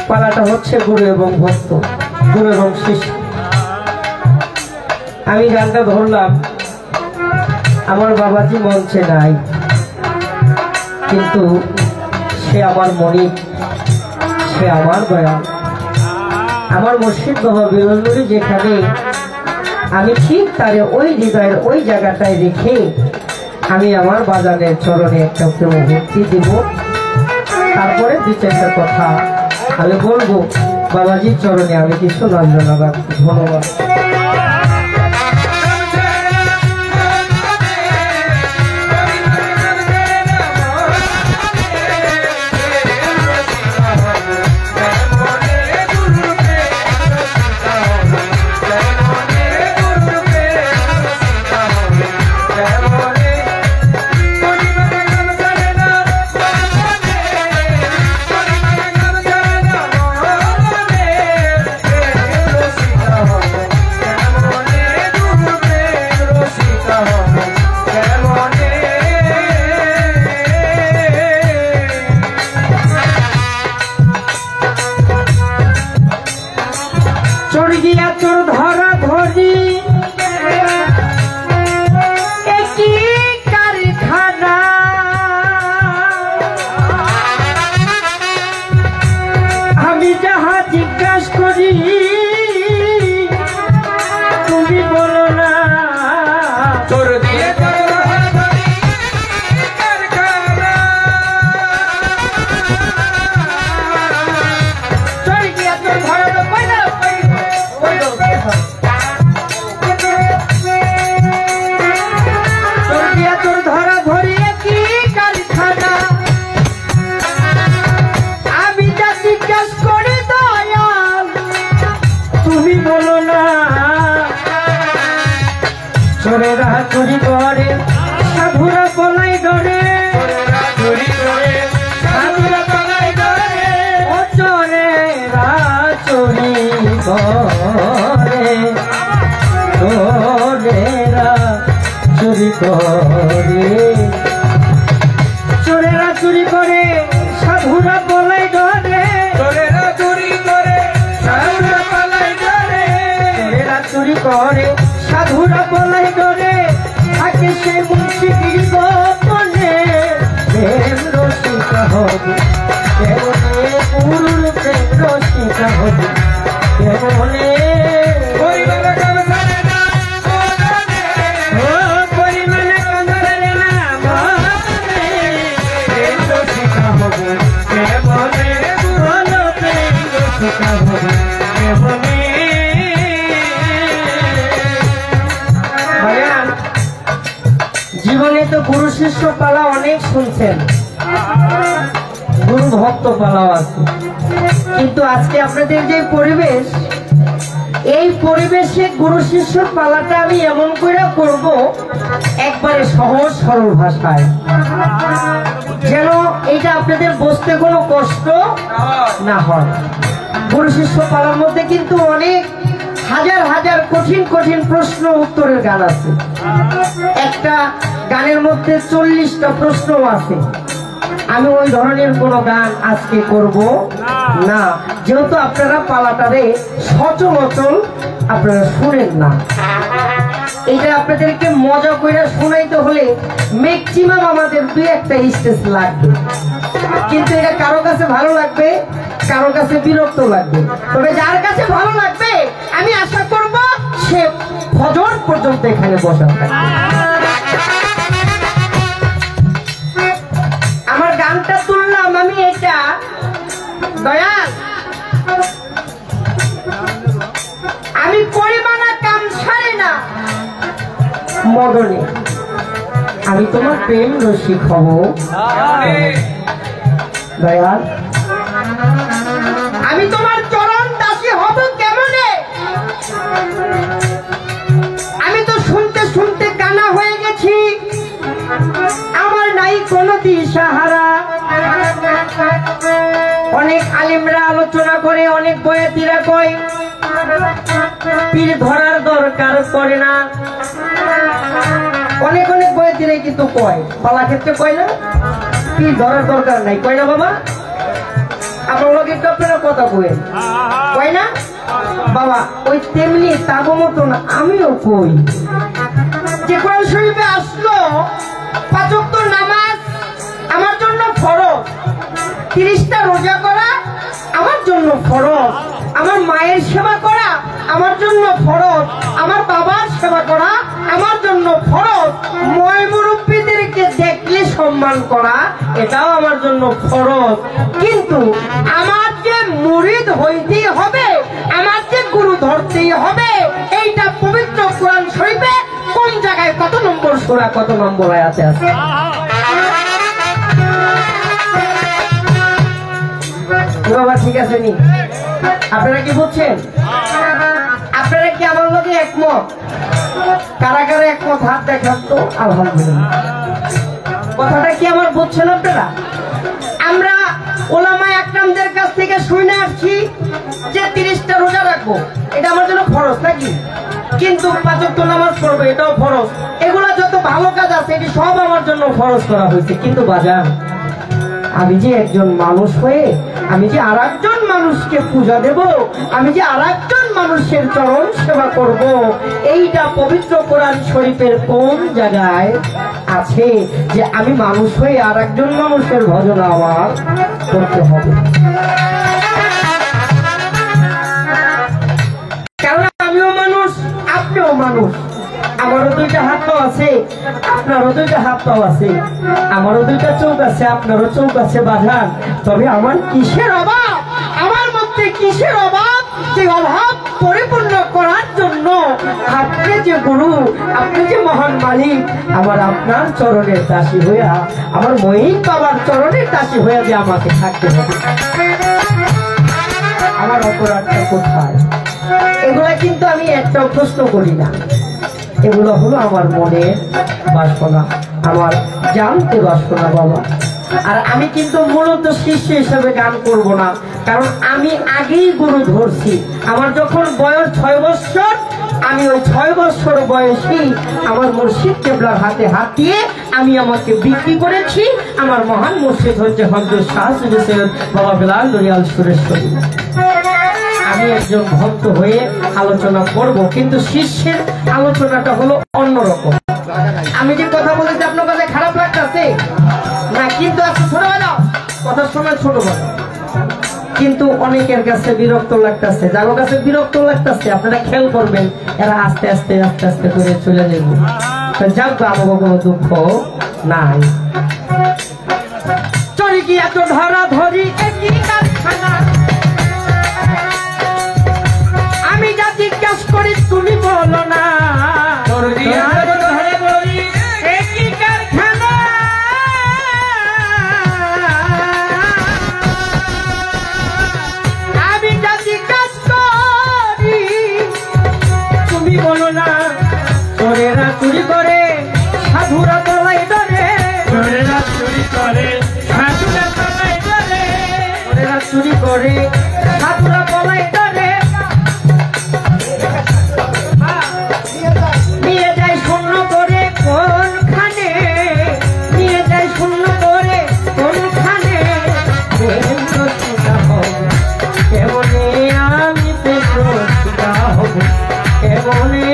পালাটা হচ্ছে গুরু এবং ভক্ত, গুরু এবং শিষ্য। আমি গানটা ধরলাম, আমার বাবাজি মঞ্চে নাই, কিন্তু সে আমার মনিক, সে আমার দয়াল, আমার মুর্শিদ বাবা বিরলুরি যেখানে, আমি ঠিক তারে ওই হৃদয়ের ওই জায়গাটায় রেখে আমি আমার বাজানের চরণে একটা ভক্তি দিব। তারপরে দু চারটা কথা আমি বলবো বাবাজির চরণে আমি কিছু বন্দনা রাখবো। ধন্যবাদ। চোরেরা চুরি করে সাধুরা পলাই ডরে, সাধুরা পলাই ডরে, ও চোরেরা চুরি করে, চোরেরা চুরি করে, চোরেরা চুরি করে সাধুরা পলাই ডরে, চোরেরা চুরি করে সাধুরা পলাই ডরে, চোরেরা চুরি করে সাধুরা পলাই ডরে, থাকে সে মুন্সিগির গোপনে, প্রেম রসিকা হবে কেমনে, পুরুর প্রেম রসিকা হবে কেমনে, পরিমাণে কাঁদরে না মনে, প্রেম রসিকা হবে কেমনে, বলো প্রেম রসিকা হবে কেমনে। জীবনে তো গুরু শিষ্য পালা অনেক শুনছেন, গুরু ভক্ত পালাও আছে, কিন্তু আজকে আপনাদের যে পরিবেশ, এই পরিবেশে গুরু শিষ্যর পালাটা আমি এমন করে করব একবারে সহজ সরল ভাষায়, যেন এটা আপনাদের বুঝতে কোনো কষ্ট না হয়। গুরু শিষ্য পালার মধ্যে কিন্তু অনেক হাজার হাজার কঠিন কঠিন প্রশ্ন উত্তরের গান আছে, একটা গানের মধ্যে 40টা প্রশ্ন আছে। আমি ওই ধরনের কোনো গান আজকে করব না, যেহেতু আপনারা পালাটারে সচরাচর আপনারা শুনেন না। এটা আপনাদেরকে মজা করে শোনাইতে হলে ম্যাক্সিমাম আমাদের 2-1টা স্টেজ লাগবে, কিন্তু এটা কারো কাছে ভালো লাগবে, কারো কাছে বিরক্ত লাগবে। তবে যার কাছে ভালো লাগবে আমি আশা করব সে ফজর পর্যন্ত এখানে বসা থাকবে। আমার গানটা তুললাম আমি, এটা দয়াল আমি পরিমাণা কাম ছাড়ি না মদনে, আমি তোমার প্রেম রসিক হব দয়াল, আমি তোমার চরণ দাসী হব কেমনে, আমি তো শুনতে শুনতে কানা হয়ে গেছি, আমার নাই কোনো দিশাহারা। অনেক আলিমরা আলোচনা করে, অনেক বয়াতিরা কয় পীর ধরার দরকার পড়ে না, অনেক অনেক বয়াতিরাই কিন্তু কয়, পালা ক্ষেত্রে কয় না, কি ধরার দরকার নাই, কয় না বাবা? আমার লোক একটু আপনারা কথা কইেন, কয় না বাবা? ওই তেমনি তাগো মতন আমিও কই যে কোরআন শরীফে আসলো 5 ওয়াক্ত নামাজ আমার জন্য ফরজ, 30টা রোজা করা আমার জন্য ফরজ, আমার মায়ের সেবা করা আমার জন্য ফরজ, আমার বাবার সেবা করা আমার জন্য ফরজ, ময় মুরব্বীদেরকে দেখলে সম্মান করা এটাও আমার জন্য ফরজ। কিন্তু আমার যে মুরিদ হইতেই হবে, আমার যে গুরু ধরতেই হবে, এইটা পবিত্র কোরআন শরীফে কোন জায়গায় কত নম্বর সূরা কত নম্বর আয়াতে আছে? বাবা ঠিক আছে নি? আপনারা কি বুঝছেন? আপনারা কি আমার লোকে একমত? কারা কারা একমত হাত দেখান তো। আলহামদুলিল্লাহ। কথাটা কি আমার বুঝছেন আপনারা? আমরা ওলামা একরামদের কাছ থেকে শুনে আসছি যে 30টা রোজা রাখবো, এটা আমার জন্য ফরজ নাকি? কিন্তু 5 ওয়াক্ত নামাজ পড়বো, এটাও ফরজ। এগুলা যত ভালো কাজ আছে এটি সব আমার জন্য ফরজ করা হয়েছে। কিন্তু বাজার, আমি যে একজন মানুষ হয়ে আমি যে আর একজন মানুষকে পূজা দেব, আমি যে আর একজন মানুষের চরণ সেবা করব, এইটা পবিত্র কোরআন শরীফের কোন জায়গায় আছে যে আমি মানুষ হয়ে আর একজন মানুষের ভজন আমার করতে হবে? কারণ আমিও মানুষ, আপনিও মানুষ। আমারও 2টা হাত পাও আছে, আপনারও 2টা হাত পাও আছে, আমারও 2টা চোখ আছে, আপনারও চোখ আছে বাজার। তবে আমার কিসের অভাব? আমার মধ্যে কিসের অভাব? যে অভাব পরিপূর্ণ করার জন্য আপনি যে গুরু, আপনি যে মহান মালিক, আমার আপনার চরণের দাসী হইয়া, আমার মহিন বাবার চরণের দাসী হইয়া যে আমাকে থাকতে হবে। আমার অপরাধটা কোথায়? এগুলা কিন্তু আমি একটাও প্রশ্ন করি না। এগুলো হলো আমার মনের বাসনা, আমার জানতে বাসনা বাবা। আর আমি কিন্তু মূলত শিষ্য হিসেবে গান করব না, কারণ আমি আগেই গুরু ধরছি। আমার যখন বয়স 6 বছর, আমি ওই 6 বছর বয়সী আমার মুর্শিদ কেবলার হাতে হাত দিয়ে আমি আমাকে বিক্রি করেছি। আমার মহান মুর্শিদ হচ্ছে হযরত শাহ সৈয়দ বাবা বেলাল দরিয়াল সুরেশ্বরী। আমি একজন ভক্ত হয়ে আলোচনা করব, কিন্তু শিষ্যের আলোচনাটা হলো অন্যরকম। আমি যে কথা বলেছি আপনার কাছে খারাপ লাগতেছে না? কিন্তু আজকে ছোট বাজাও, কথার সময় ছোট বাজাও, কিন্তু অনেকের কাছে বিরক্ত লাগতেছে। যার কাছে বিরক্ত লাগতেছে আপনারা খেয়াল করবেন, এরা আস্তে আস্তে আস্তে আস্তে করে চলে যাবে। যাক, আমার কোনো দুঃখ নাই। চরি কি এত ধরা ধরি একই কারখানা, আমি যা জিজ্ঞাস করি তুমি বলো না। আমি যা জিজ্ঞাস করি তুমি বলো না। চোরেরা চুরি করে, সাধুরা তলায় ধরে, চোরেরা চুরি করে, সাধুরা তলায় ধরে, চোরেরা চুরি করে, সাধুরা তলায় ধরে, নিয়ে যায় শূন্য করে কোনখানে, নিয়ে যায় শূন্য করে কোনখানে। কেমনে আমি পেশা হব, কেমনে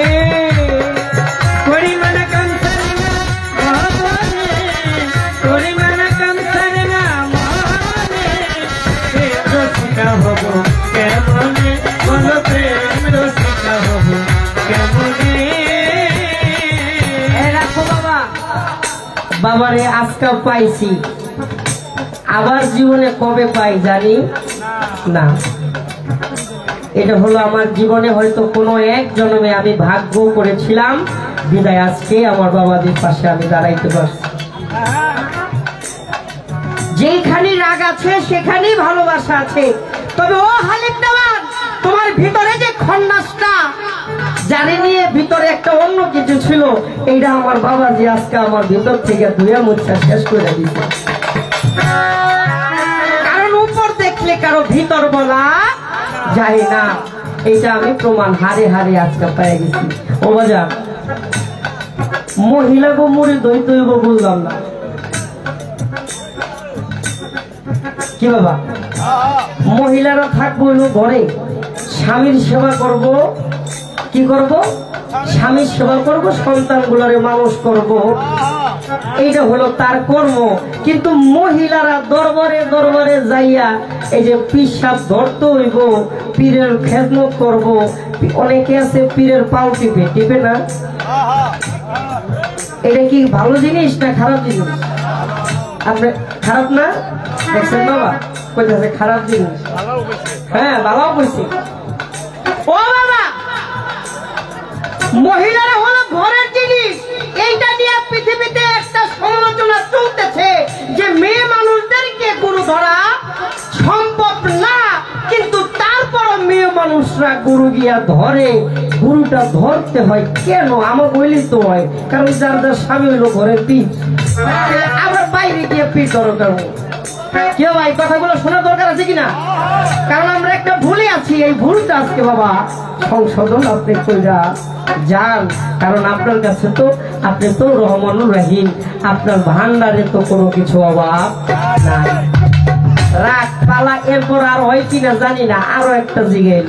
পরিমাণা কাঞ্চন মনে, পরিমাণা কাঞ্চন না মনে, রসিকা হব কেমনে, বলো প্রেম রসিকা হব কেমনে। রাখো বাবা, বাবারে আজকা পাইছি, আবার জীবনে কবে পাই জানি না। এটা হলো আমার জীবনে হয়তো কোনো এক জন্মে আমি ভাগ্য করেছিলাম, বিদায় আজকে আমার বাবাদের পাশে আমি দাঁড়াইতে পারছি। যেখানে রাগ আছে সেখানেই ভালোবাসা আছে। তবে ও হালিম দেওয়ান, তোমার ভিতরে যে খন্নাসটা জানি নিয়ে ভিতরে একটা অন্য কিছু ছিল, এইটা আমার বাবা যে আজকে আমার ভিতর থেকে ধুয়ে মুছা শেষ করে দিচ্ছে। কারণ উপর দেখলে কারো ভিতর বলা যায় না, এইটা আমি প্রমাণ হারে হারে আজকে পেয়ে গেছি। ও বাজার, মহিলা গো মুড়ি দই তৈব বুঝলাম না, কি বাবা, মহিলারা থাকবো হলো ঘরে, স্বামীর সেবা করব, কি করব, স্বামীর সেবা করব, সন্তানগুলোরে মানুষ করব, এইটা হলো তার কর্ম। কিন্তু মহিলারা দরবারে দরবারে যাইয়া এই যে পিসাব ধরতে হইব, পীরের খেদমত করব, অনেকে আছে পীরের পাও টিপে, টিপে না, এটা কি ভালো জিনিস না খারাপ জিনিস? আপনি খারাপ না দেখছেন বাবা, কইতাছে খারাপ জিনিস। হ্যাঁ ভালো কইছি। ও বাবা, মহিলারা হলো ঘরের জিনিস, এইটা নিয়ে পৃথিবীতে একটা সমালোচনা চলতেছে যে মেয়ে মানুষদেরকে গরু ধরা সম্ভব না, কিন্তু তারপরও মেয়ে মানুষরা গরু গিয়া ধরে। গরুটা ধরতে হয় কেন? আমার বলি তো হয়, কারণ যার যার স্বামী হইলো ঘরের পিঠ, আবার বাইরে গিয়ে পিঠ দরকার। কেউ ভাই কথাগুলো শোনার দরকার আছে কিনা? কারণ আমরা একটা ভুলে আছি, এই ভুলটা আজকে বাবা সংশোধন আপনি কইরা যান। কারণ আপনার কাছে তো আপনি তো রহমানুর রহিম, আপনার ভান্ডারে তো কোনো কিছু অভাব নাই। রাগ পালা এরপর আর হয় কিনা জানি না, আরো একটা জিজ্ঞেস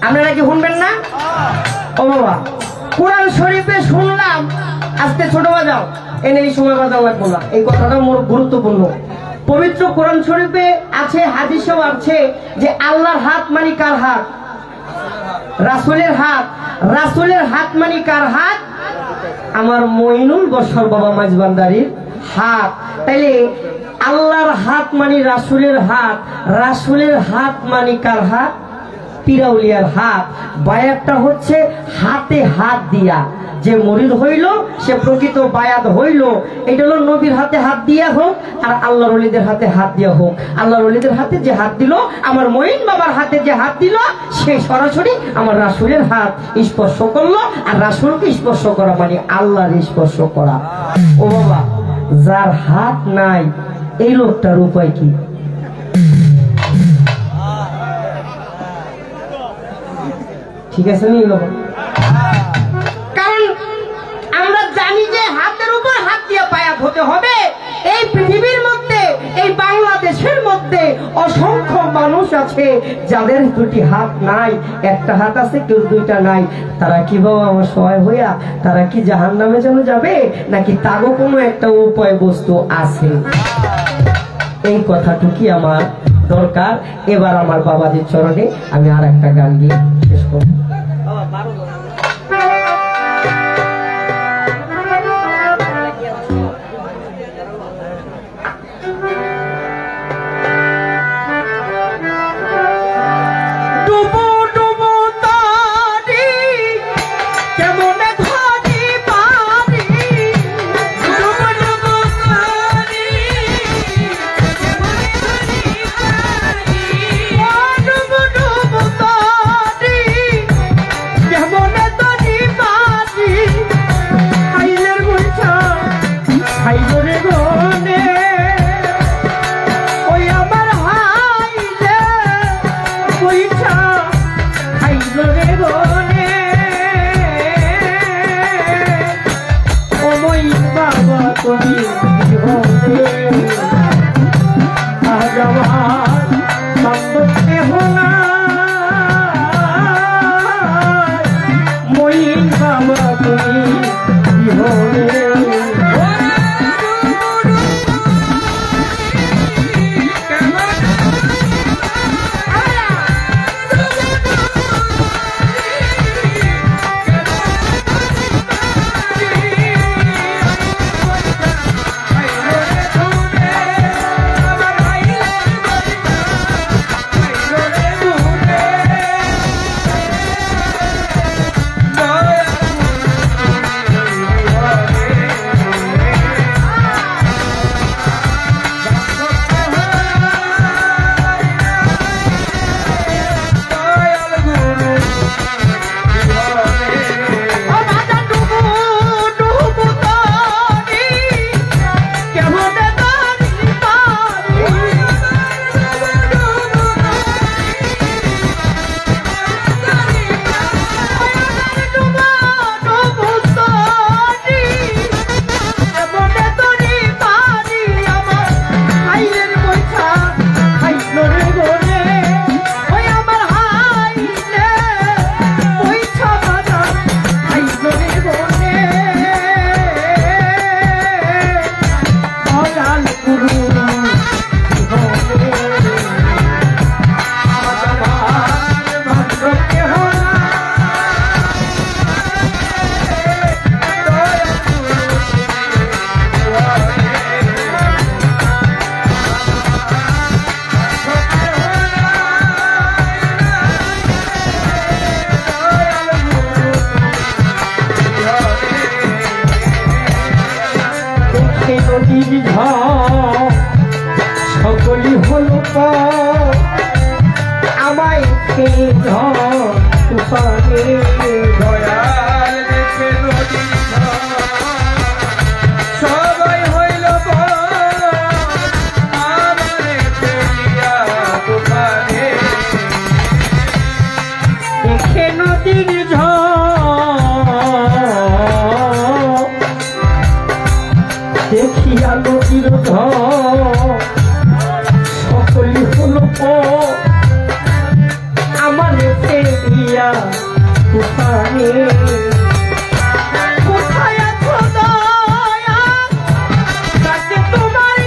আপনারা কি শুনবেন না? ও বাবা, কোরআন শরীফে শুনলাম আজকে ছোট বাজাও, এনে এই সময় বাজাও লাগবো না, এই কথাটা মোর গুরুত্বপূর্ণ। পবিত্র কোরআন শরীফে আছে, হাদিসেও আছে যে আল্লাহর হাত মানে কার হাত? রাসূলের হাত। রাসূলের হাত মানে কার হাত? আমার মইনুল বশর বাবা মাঝবান্ডারির হাত। তাইলে আল্লাহর হাত মানে রাসূলের হাত, রাসূলের হাত মানে কার হাত? পিরাউলিয়ার হাত। বায়াতটা হচ্ছে হাতে হাত দিয়া, যে মরিদ হইল সে প্রকৃত বায়াত হইল। এটা হলো নবীর হাতে হাত দিয়া হোক আর আল্লাহর ওলিদের হাতে হাত দিয়া হোক। আল্লাহর ওলিদের হাতে যে হাত দিল, আমার মঈন বাবার হাতে যে হাত দিল, সে সরাসরি আমার রাসূলের হাত স্পর্শ করলো। আর রাসূলকে স্পর্শ করা মানে আল্লাহর স্পর্শ করা। ও বাবা, যার হাত নাই এই লোকটার উপায় কি? ঠিক আছে নি লোক? কারণ আমরা জানি যে হাতের উপর হাত দিয়ে বায়াত হতে হবে। এই পৃথিবীর মধ্যে, এই বাংলাদেশের মধ্যে অসংখ্য মানুষ আছে যাদের দুটি হাত নাই, একটা হাত আছে কেউ দুইটা নাই। তারা কি বাবা আমার সহায় হইয়া তারা কি জাহান্নামে যেন যাবে, নাকি তারও কোনো একটা উপায় বস্তু আছে? এই কথাটুকি আমার দরকার। এবার আমার বাবাজির চরণে আমি আর একটা গান দিয়ে শেষ করব। গুরু সকলি হলো আমায় তুফানে দয়াল দেখে নদী সবাই হইল আমারে ফেলিয়া তুফানে দেখে নদীর দেখিয়া নদীর সকলি হল আমার ফেলিয়া তুফানে কোথায় আছো দয়া তাকে তোমার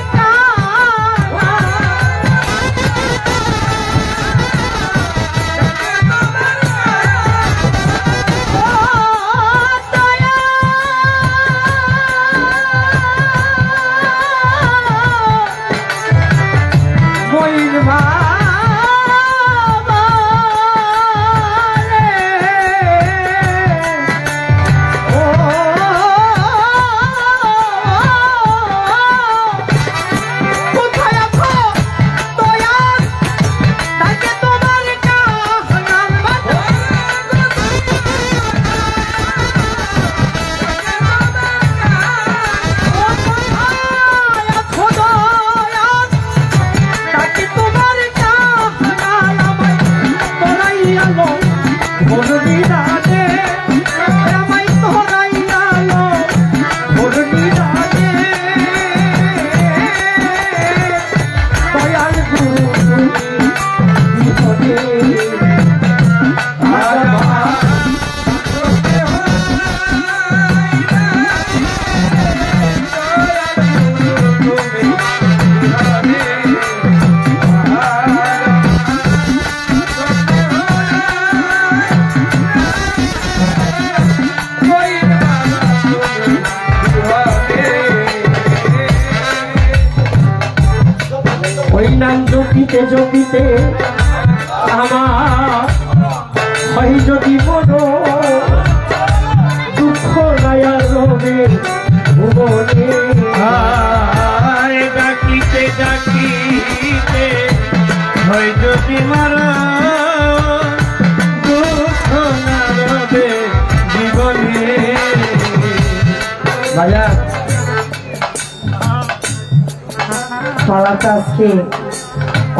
নাম জপিতে জপিতে আমার হয় যদি মনো দুঃখ নায়ার রবে ভুবনে ডাকিতে ডাকিতে হয় যদি মারা দুঃখ না রবে জীবনে বাজার পালাটা আজকে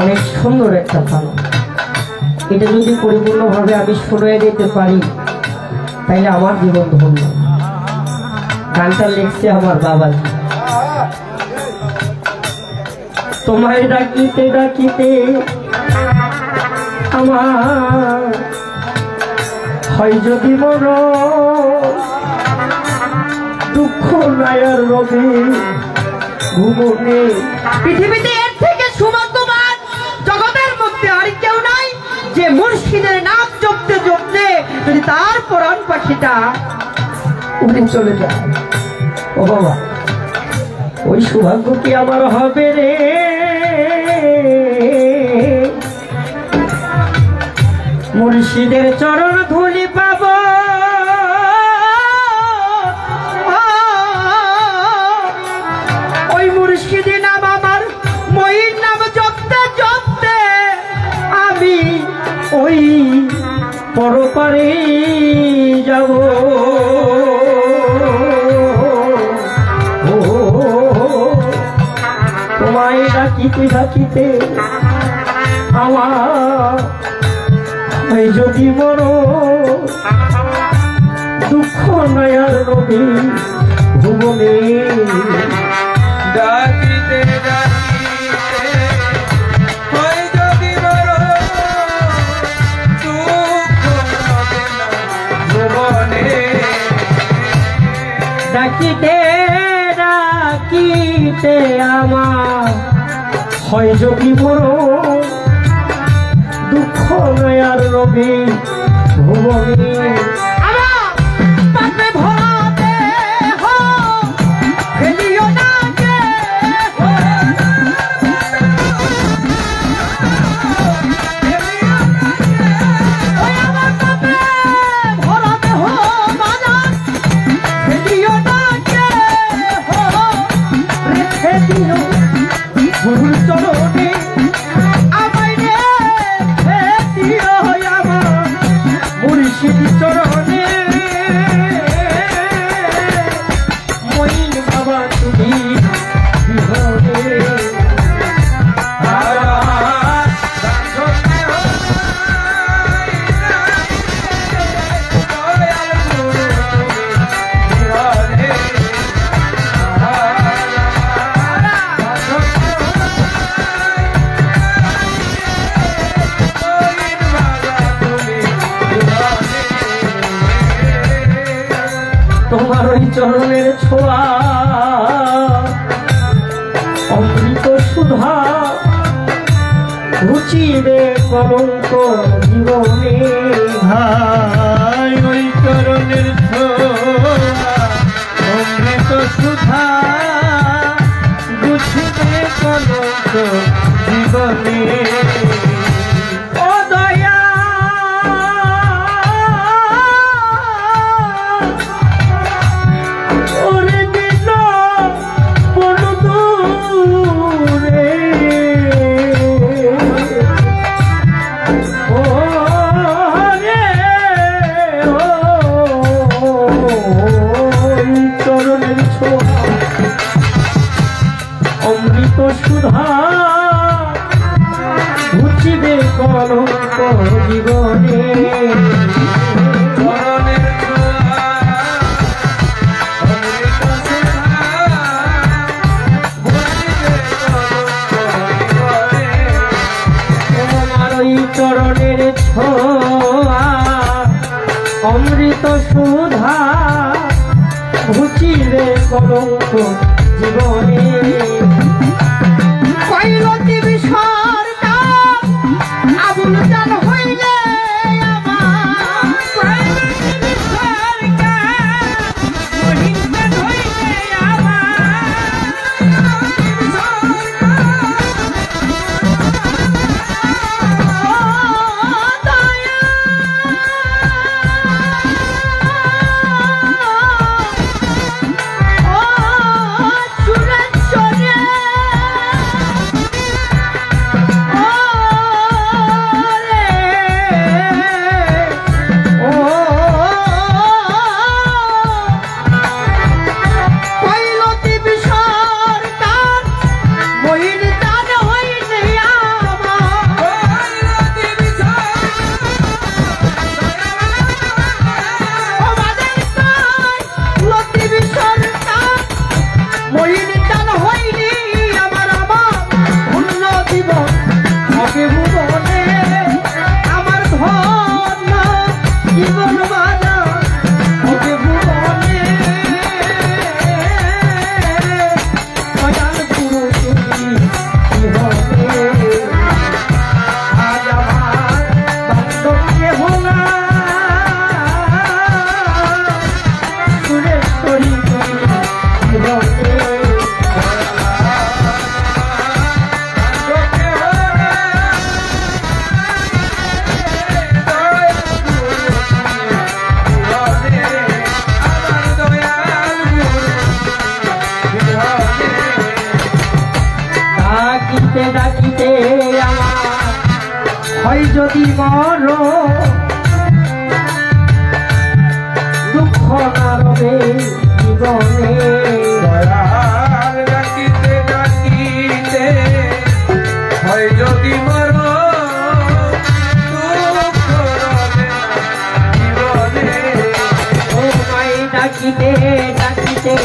অনেক সুন্দর একটা পালা। এটা যদি পরিপূর্ণভাবে আমি শুনে দিতে পারি তাইলে আমার জীবন ধন্য। গানটা লিখছে আমার বাবা। তোমায় ডাকিতে ডাকিতে আমার হয় যদি মন দুঃখ নায়ার রবে ভুবনে। পৃথিবীতে এর থেকে সুভাগ্যবান জগতের মধ্যে আর কেউ নাই যে মুর্শিদের নাম জপতে জপতে যদি তার প্রাণ পাখিটা উড়ে চলে যায়। ও বাবা, ওই সৌভাগ্য কি আমার হবে রে? মুর্শিদের চরণ ধুলি পাব, ওই মুর্শিদি নাম আমার ময়ূর নাম জপতে জপতে আমি ওই পরপারে যাব। তোমায় ডাকিতে ডাকিতে আমার যদি বড় দুঃখ নয়ার রবি ভুবনে। ডাকিতে ডাকিতে হয় যদি বড় দুঃখ হবে না ভুবনে। ডাকিতে ডাকিতে আমার হয় যদি বড় দুঃখ নয় আর রবি ভুবনে তোমার ওই চরণের ছোঁয়া অমৃত সুধা ঘুচিবে কলঙ্ক জীবনে ভাই ওই চরণের ছোঁয়া অমৃত সুধা ঘুচিবে কলঙ্ক জীবনে ও দয়া অমৃত সুধা ঘুচিবে কলঙ্ক জীবনে তোমার ওই চরণের ছোঁয়া অমৃত সুধা ঘুচিবে কলঙ্ক জীবনে কৈলতি সরকার আবুল জান হইলে আমার কৈলতি সরকার মহিন্দর হইলে ডাকিতে আমার হয় যদি মর দুঃখ না রবে জীবনে ডাকিতে ডাকিতে হয় যদি মর জীবনে ও মাই ডাকিতে ডাকিতে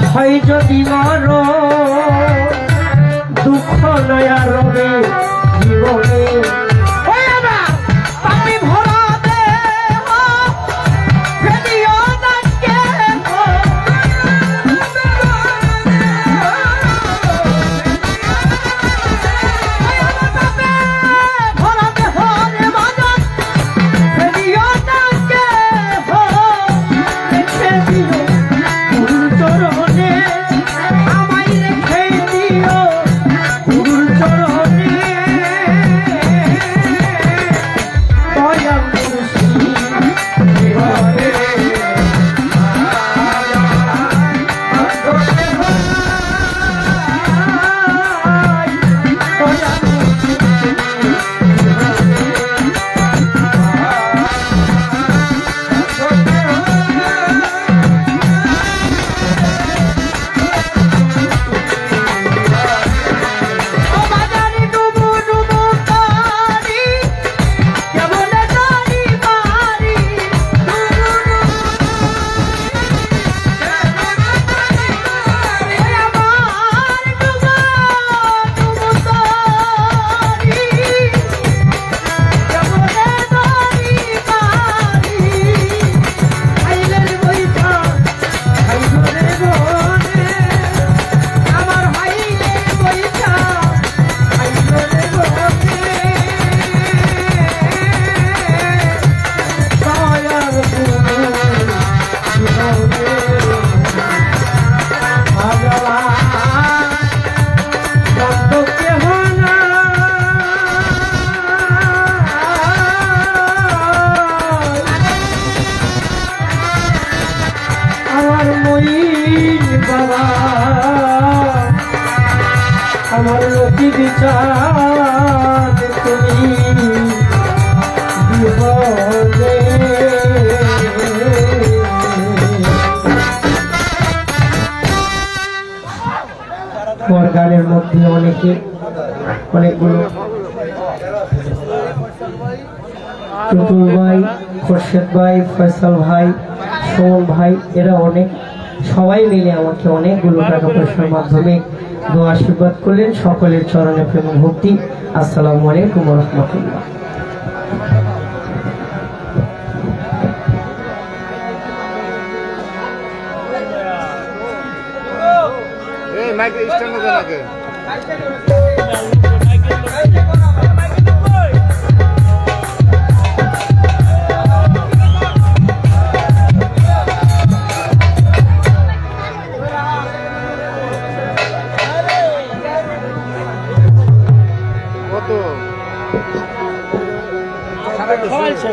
হয় যদি মর দুঃখ নয়া রবে জীবনে আমার নদী বিচার তুমি বিপদে তোমার গানের মধ্যে অনেকগুলো টুটুল ভাই, খোরশেদ ভাই, ফয়সাল ভাই, সুমন ভাই, এরা সবাই মিলে আমাকে অনেকগুলো টাকা পয়সার মাধ্যমে দোয়া আশীর্বাদ করলেন। সকলের চরণে প্রেম ভক্তি। আসসালামু আলাইকুম ওয়া রাহমাতুল্লাহ।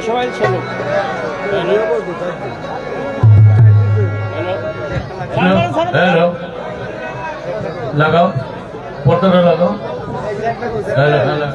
সবাই চলো হ্যালো লাগাও, পর্দাটা লাগাও। হ্যালো হ্যালো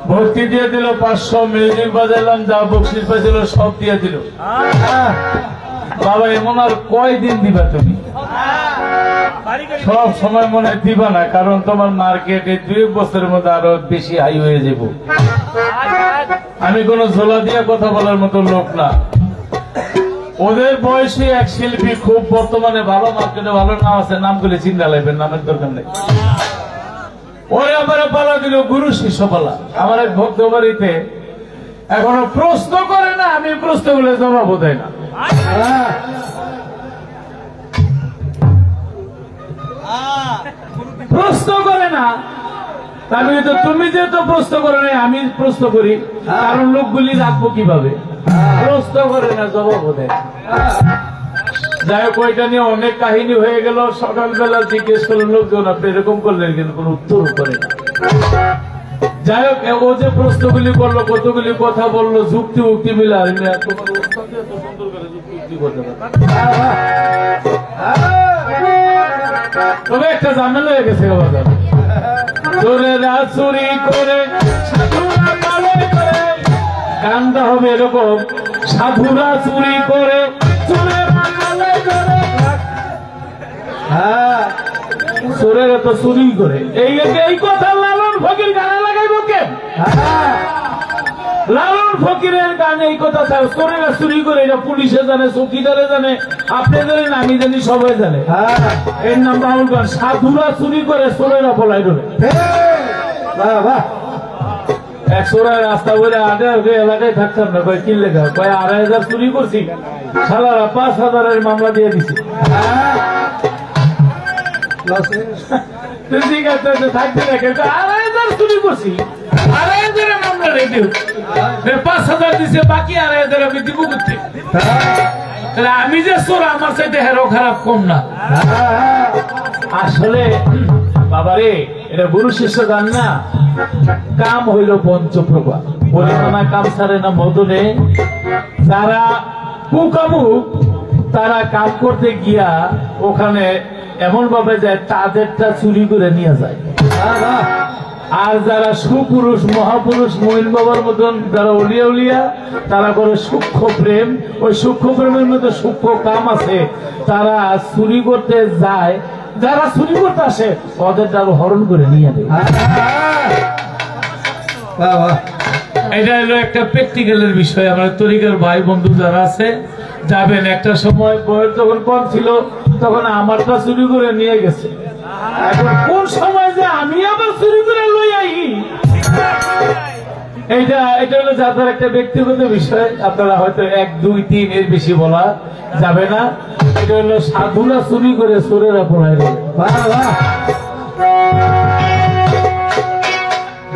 ভর্তি দিয়ে দিল 500, মিউজিক বাজালাম, যা বকশিস পাইছিল সব দিয়ে দিল। বাবা এমন আর কয়দিন দিবা তুমি? সব সময় মনে দিবা না, কারণ তোমার মার্কেটে 2 বছরের মধ্যে আরো বেশি হাই হয়ে যাব। আমি কোন ঝোলা দিয়ে কথা বলার মতো লোক না। ওদের বয়সে এক শিল্পী খুব বর্তমানে ভালো, মার্কেটে ভালো নাম আছে, নামগুলি চিন্তা লাগবে, নামের দরকার নেই। ওরে আমার পালা দিল গুরু শিষ্য পালা। আমার এক ভক্ত বাড়িতে এখনো প্রশ্ন করে না, আমি প্রশ্ন করলে জবাবও দেয় না। প্রশ্ন করে না, আমি তো তুমি যেহেতু প্রশ্ন করে নাই আমি প্রশ্ন করি, কারণ লোকগুলি রাখবো কিভাবে? প্রশ্ন করে না, জবাবও দেয় না। যাই হোক, ওইটা নিয়ে অনেক কাহিনী হয়ে গেল। সকালবেলা জিজ্ঞেস করলো লোকজন, আপনি এরকম করলেন কিন্তু কোন উত্তর করে না। যাই হোক, ও যে প্রশ্নগুলি করলো, কতগুলি কথা বললো, যুক্তি উক্তি মিলে, আর তোমার ওস্তাদ এত সুন্দর করে যুক্তি উক্তি করতে পারে। তবে একটা ঝামেলা হয়ে গেছে বাজার। চোরেরা চুরি করে, সাধুরা মালয় করে। গানটা হবে এরকম, সাধুরা চুরি করে, চোরেরা মালয় করে। হ্যাঁ, চোরেরা তো চুরি করে। এই কথা লালন ফকির গানে লাগাইব কে? লালন ফকিরের গানে এই কথা থাকে, চোরেরা চুরি করে। এটা পুলিশে জানে, চৌকিদারে জানে, আপনি জানেন, আমি জানি, সবাই জানে। এর নাম বাউল গান। সাধুরা চুরি করে, চোরেরা পলাই ধরে। 100 রাস্তা বলে আগে এলাকায় থাকতাম না, কয় কি লেখা, কয় 2,500 চুরি করছি, সালারা 5,000 মামলা দিয়ে দিছি। ঠিক আছে থাকতে দেখে 2,500 চুরি করছি, 2,500 মামলা রেডি, 5,000 দিছে, বাকি 2,500 আমি দিব করতে। আমি যে চোর, আমার চাইতে হেরো খারাপ কম না। আসলে বাবারে এটা গুরু শিষ্য গান না, কাম হইল পঞ্চপ্রভা, পরিমাণা কাম ছাড়ে না মদনে। যারা কুকামুক তারা কাম করতে গিয়া ওখানে এমন ভাবে যায় তাদেরটা চুরি করে নিয়ে যায়। আর যারা সুপুরুষ মহাপুরুষ মহিন বাবার মতন যারা উলিয়া উলিয়া তারা করে সূক্ষ্ম প্রেম, ওই সূক্ষ্ম প্রেমের মধ্যে সূক্ষ্ম কাম আছে, তারা চুরি করতে যায়, যারা চুরি করতে আসে ওদের আরো হরণ করে নিয়ে দেয়। এটা হলো একটা প্র্যাকটিক্যালের বিষয়। আমার তরিকার ভাই বন্ধু যারা আছে যাবেন, একটা সময় বয়স যখন কম ছিল তখন আমারটা চুরি করে নিয়ে গেছে, এখন কোন সময় যে আমি আবার চুরি করে লই আই, এটা হলো যাদের একটা ব্যক্তিগত বিষয়। আপনারা হয়তো 1, 2, 3 এর বেশি বলা যাবে না। এটা হলো সাধুরা চুরি করে চোরেরা পড়ায় দেবে।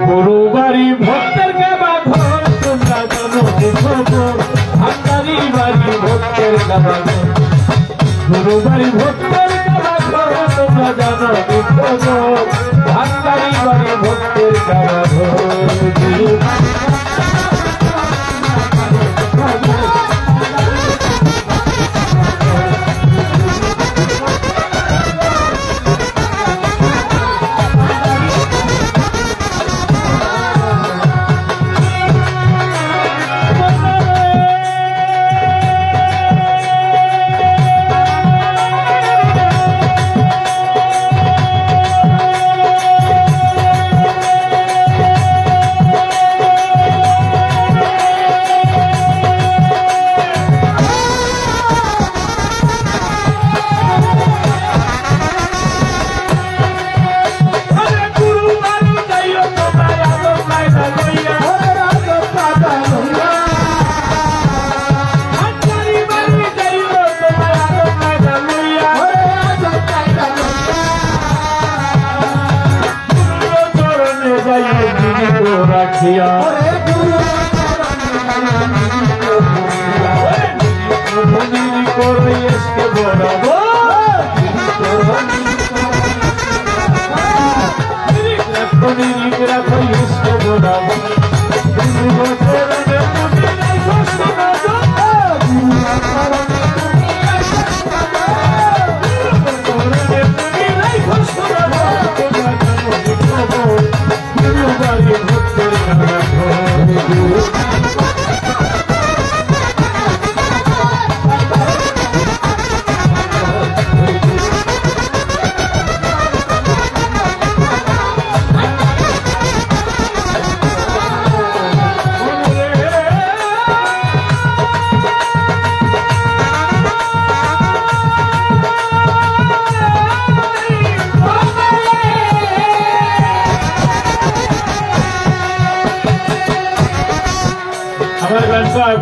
গরু বাড়ি ভক্তের গাবা ঘর, তোমরা জানো খবর, ভান্ডারি বাড়ি ভক্তের গাবা ঘর, গরু বাড়ি ভক্তের গাবা ঘর, তোমরা জানো খবর, ভান্ডারি বাড়ি ভক্তের গাবা ঘর।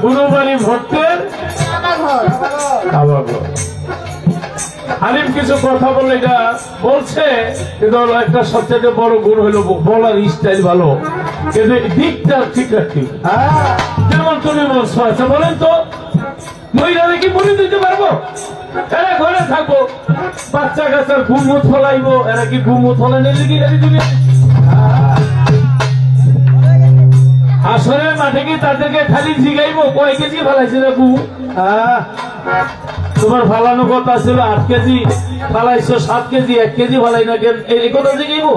গুরুবাড়ি ভক্তের হালিম কিছু কথা বলে এটা বলছে, কিন্তু একটা সবচেয়ে বড় গুণ হলো বলার স্টাইল ভালো, কিন্তু দিকটা ঠিক রাখি। যেমন তুমি বলছো, আচ্ছা বলেন তো মহিলারা কি মুড়ি দিতে পারবো? এরা ঘরে থাকবো, বাচ্চা কাচ্চার ঘুমুত ফলাইবো, এরা কি ঘুমুত ফলাই নিলে কি দুনিয়া? আসরের মাঠে কি তাদেরকে খালি জিগাইবো কয় কেজি ফালাইছে রে বউ? তোমার ফালানো কথা ছিল 8 কেজি, ফালাইছো 7 কেজি, 1 কেজি ফালাই না কেন? এই কথা জিগাইবো?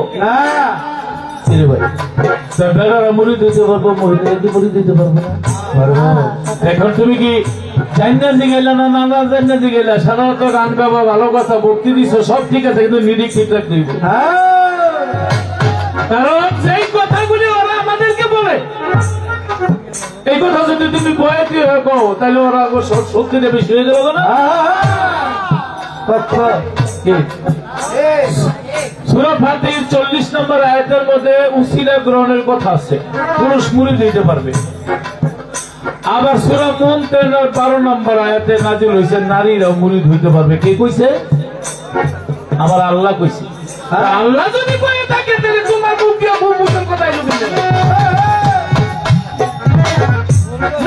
মুড়ি দিতে পারবো, মহিলারা কি মুড়ি দিতে পারবো না? এখন তুমি কি জান্না জিগাইলা না না জান্না জিগাইলা? সাধারণত গান গাবা, ভালো কথা ভক্তি দিছো, সব ঠিক আছে, কিন্তু নিরিখ ঠিক রাখতে হইব। কারণ সেই কথাগুলি ওরা আমাদেরকে বলে, এই কথা যদি তুমি বয়ে দিয়ে কও তাহলে ওরা শক্তিটা বেশি হয়ে যাবে না। সূরা ফাতিহার 40 নম্বর আয়াতের মধ্যে উসিলা গ্রহণের কথা আছে, পুরুষ মুরিদ হইতে পারবে। আবার সূরা মুমতাহিনার 12 নম্বর আয়াতে নাযিল হইছে নারীরাও মুরিদ হইতে পারবে। কে কইছে? আমার আল্লাহ কইছে। আর আল্লাহ যদি কয়ে থাকে তাহলে তোমার মুখ দিয়ে মুসলমান কথাই লুকিয়ে দেবে।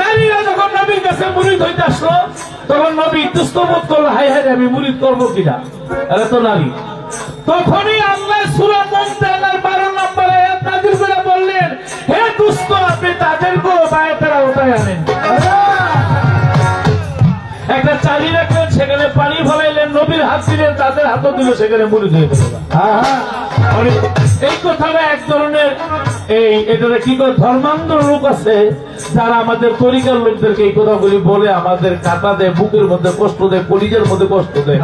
নারীরা যখন নবীর কাছে মুরিদ হইতে আসলো তখন নবী দুস্তবোধ করলো, হায় হায় আমি মুরিদ করবো কিনা, এরা তো নারী। তখনই আল্লাহ সূরা মুমতাহিনার 12 নম্বর আয়াত নাযিল করে বললেন, হে দুষ্ট আপনি তাদেরকে বায়াতের আওতায় আনেন। একটা চালি রাখলেন, সেখানে পানি ফলাইলেন, নবীর হাত দিলেন, তাদের হাতও দিল, সেখানে মুরিদ হয়ে গেল। এই কথাটা এক ধরনের এটা কি করে ধর্মান্ধ লোক আছে যারা আমাদের তরিকার লোকদেরকে এই কথাগুলি বলে আমাদের কাটা দেয়, বুকের মধ্যে কষ্ট দেয়, কলিজের মধ্যে কষ্ট দেয়।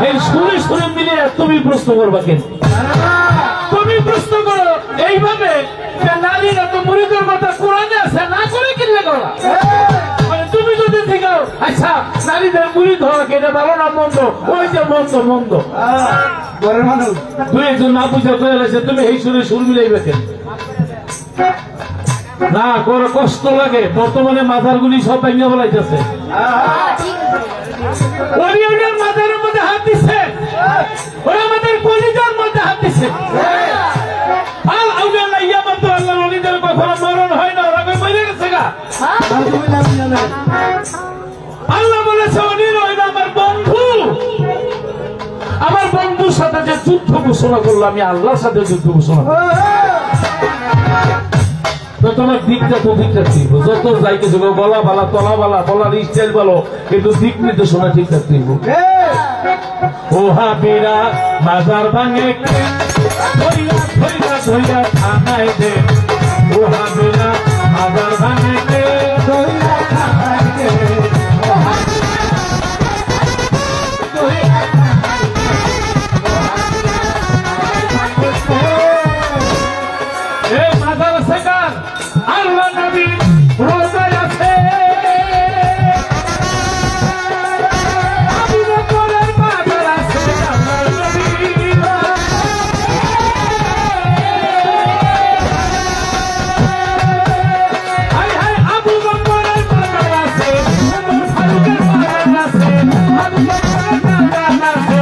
এই শুনে শুনে মিলে তুমি প্রশ্ন করবা কেন? তুমি প্রশ্ন করো এইভাবে যে নারীরা তো মুরিদের কথা কোরআনে আছে, না করে কিনলে করা। তুমি যদি শিখাও আচ্ছা নারীদের মুরিদ হওয়া এটা ভালো না মন্দ, ওই যে মন্দ মন্দ তুই একজন না বুঝে করে গেছে, তুমি এই সুরে সুর মিলাইবে কেন? না করে কষ্ট লাগে। বর্তমানে মাথার গুলি সব ভেঙে বলাইতেছে, মাথার মধ্যে হাত দিচ্ছে, ওরা আমাদের কলিজার মধ্যে হাত দিচ্ছে। কখনো মরণ হয় না, ওরা মরে গেছে গা। আল্লাহ বলেছে উনি রইল আমার বন্ধু, আমার বন্ধুর সাথে যে যুদ্ধ ঘোষণা করলো, আমি আল্লাহর সাথে যুদ্ধ ঘোষণা করলাম। তোমার দিকটা তো দিকটা ঠিক, যত যাইতেছে গলা বালা তলা বালা বলার স্টাইল বলো, কিন্তু দিক নির্দেশনা ঠিক থাকতে ও হাবিরা মাজার ভাঙে থানায় দে, ও হাবিরা মাজার ভাঙে আল্লাহ নবী রোজায় আছে, আবু বকরের বাজার আছে, আল্লাহ নবী হায় হায় আবু বকরের বাজার আছে, ওমর ফারুকের বাজার আছে, আবু বকরের বাজার আছে,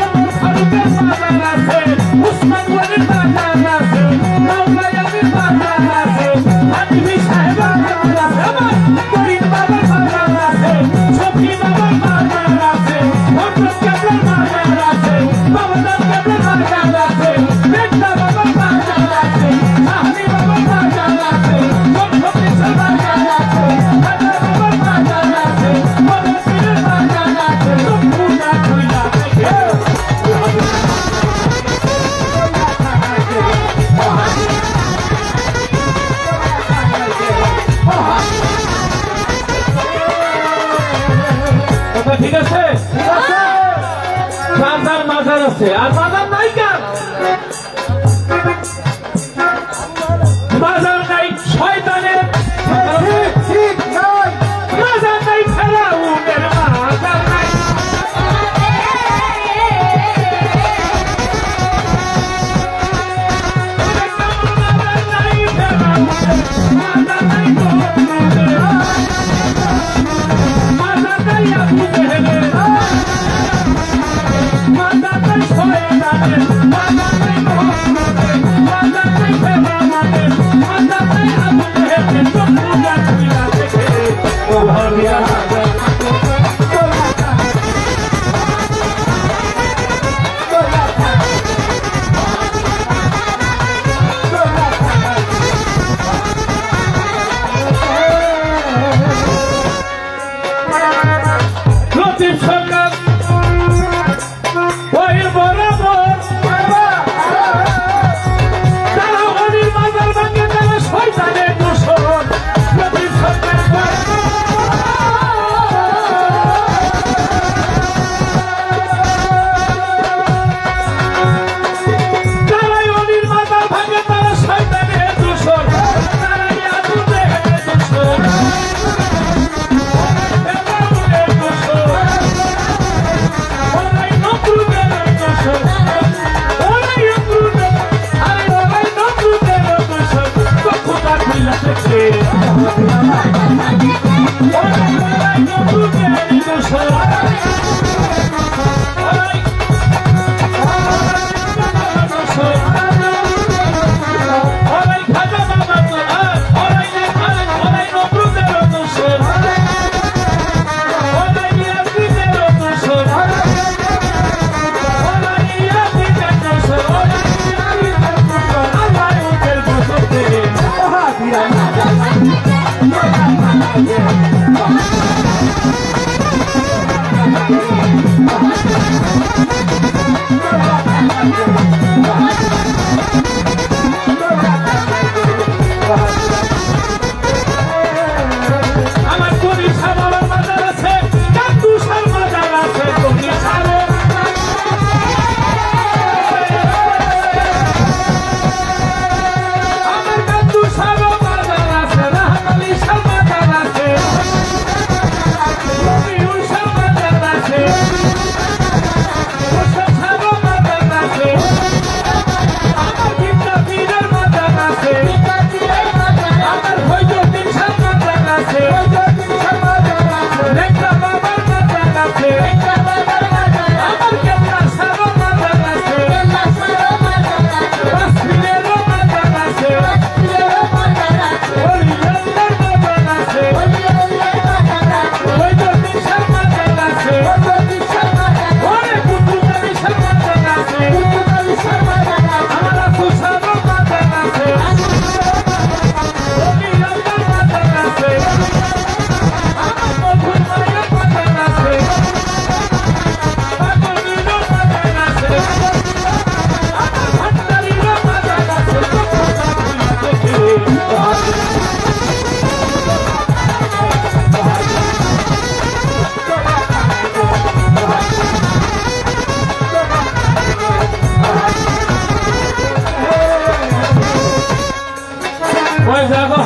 ওমর ফারুকের বাজার আছে, উসমান গনির বাজার আছে, মাওলা আলীর বাজার আছে, আজমি সাহেবের বাজার আছে, আমার করিম বাবার বাজার আছে, শফি বাবার বাজার আছে, হযরত কেবলার বাজার আছে, বাবাদার কেবলার বাজার আছে, মেঘনা বাবার বাজার আছে, সাহনি বাবার বাজার আছে, শফিসের বাজার আছে, হাজার বাবার বাজার আছে, মদনপুরের বাজার আছে, সম্পূর্ণ কইলা থেকে ঠিক আছে। বাজার মাজার আছে, আর বাজার নাই কার, বাজার নাই শয়তানের, বাজার নাই ফেরাউনের, বাজার নাই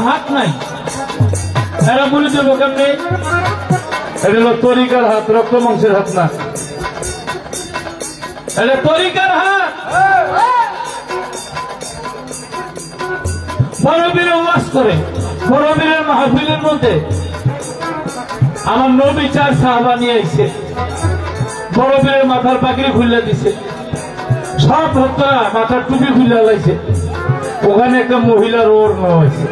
হাত নাই এরা বলে দেবো কেমনি এটা হলো তরিকার হাত রক্ত মাংসের হাত না এটা তরিকার হাত বড়বীর ওয়াজ করে বড়বীরের মাহফিলের মধ্যে আমার নবী 4 সাহাবা নিয়ে এসে বড়বীরের মাথার পাগড়ি খুলে দিছে সব ভক্তরা মাথার টুপি খুলে লাইছে ওখানে একটা মহিলার ওর নেওয়া হয়েছে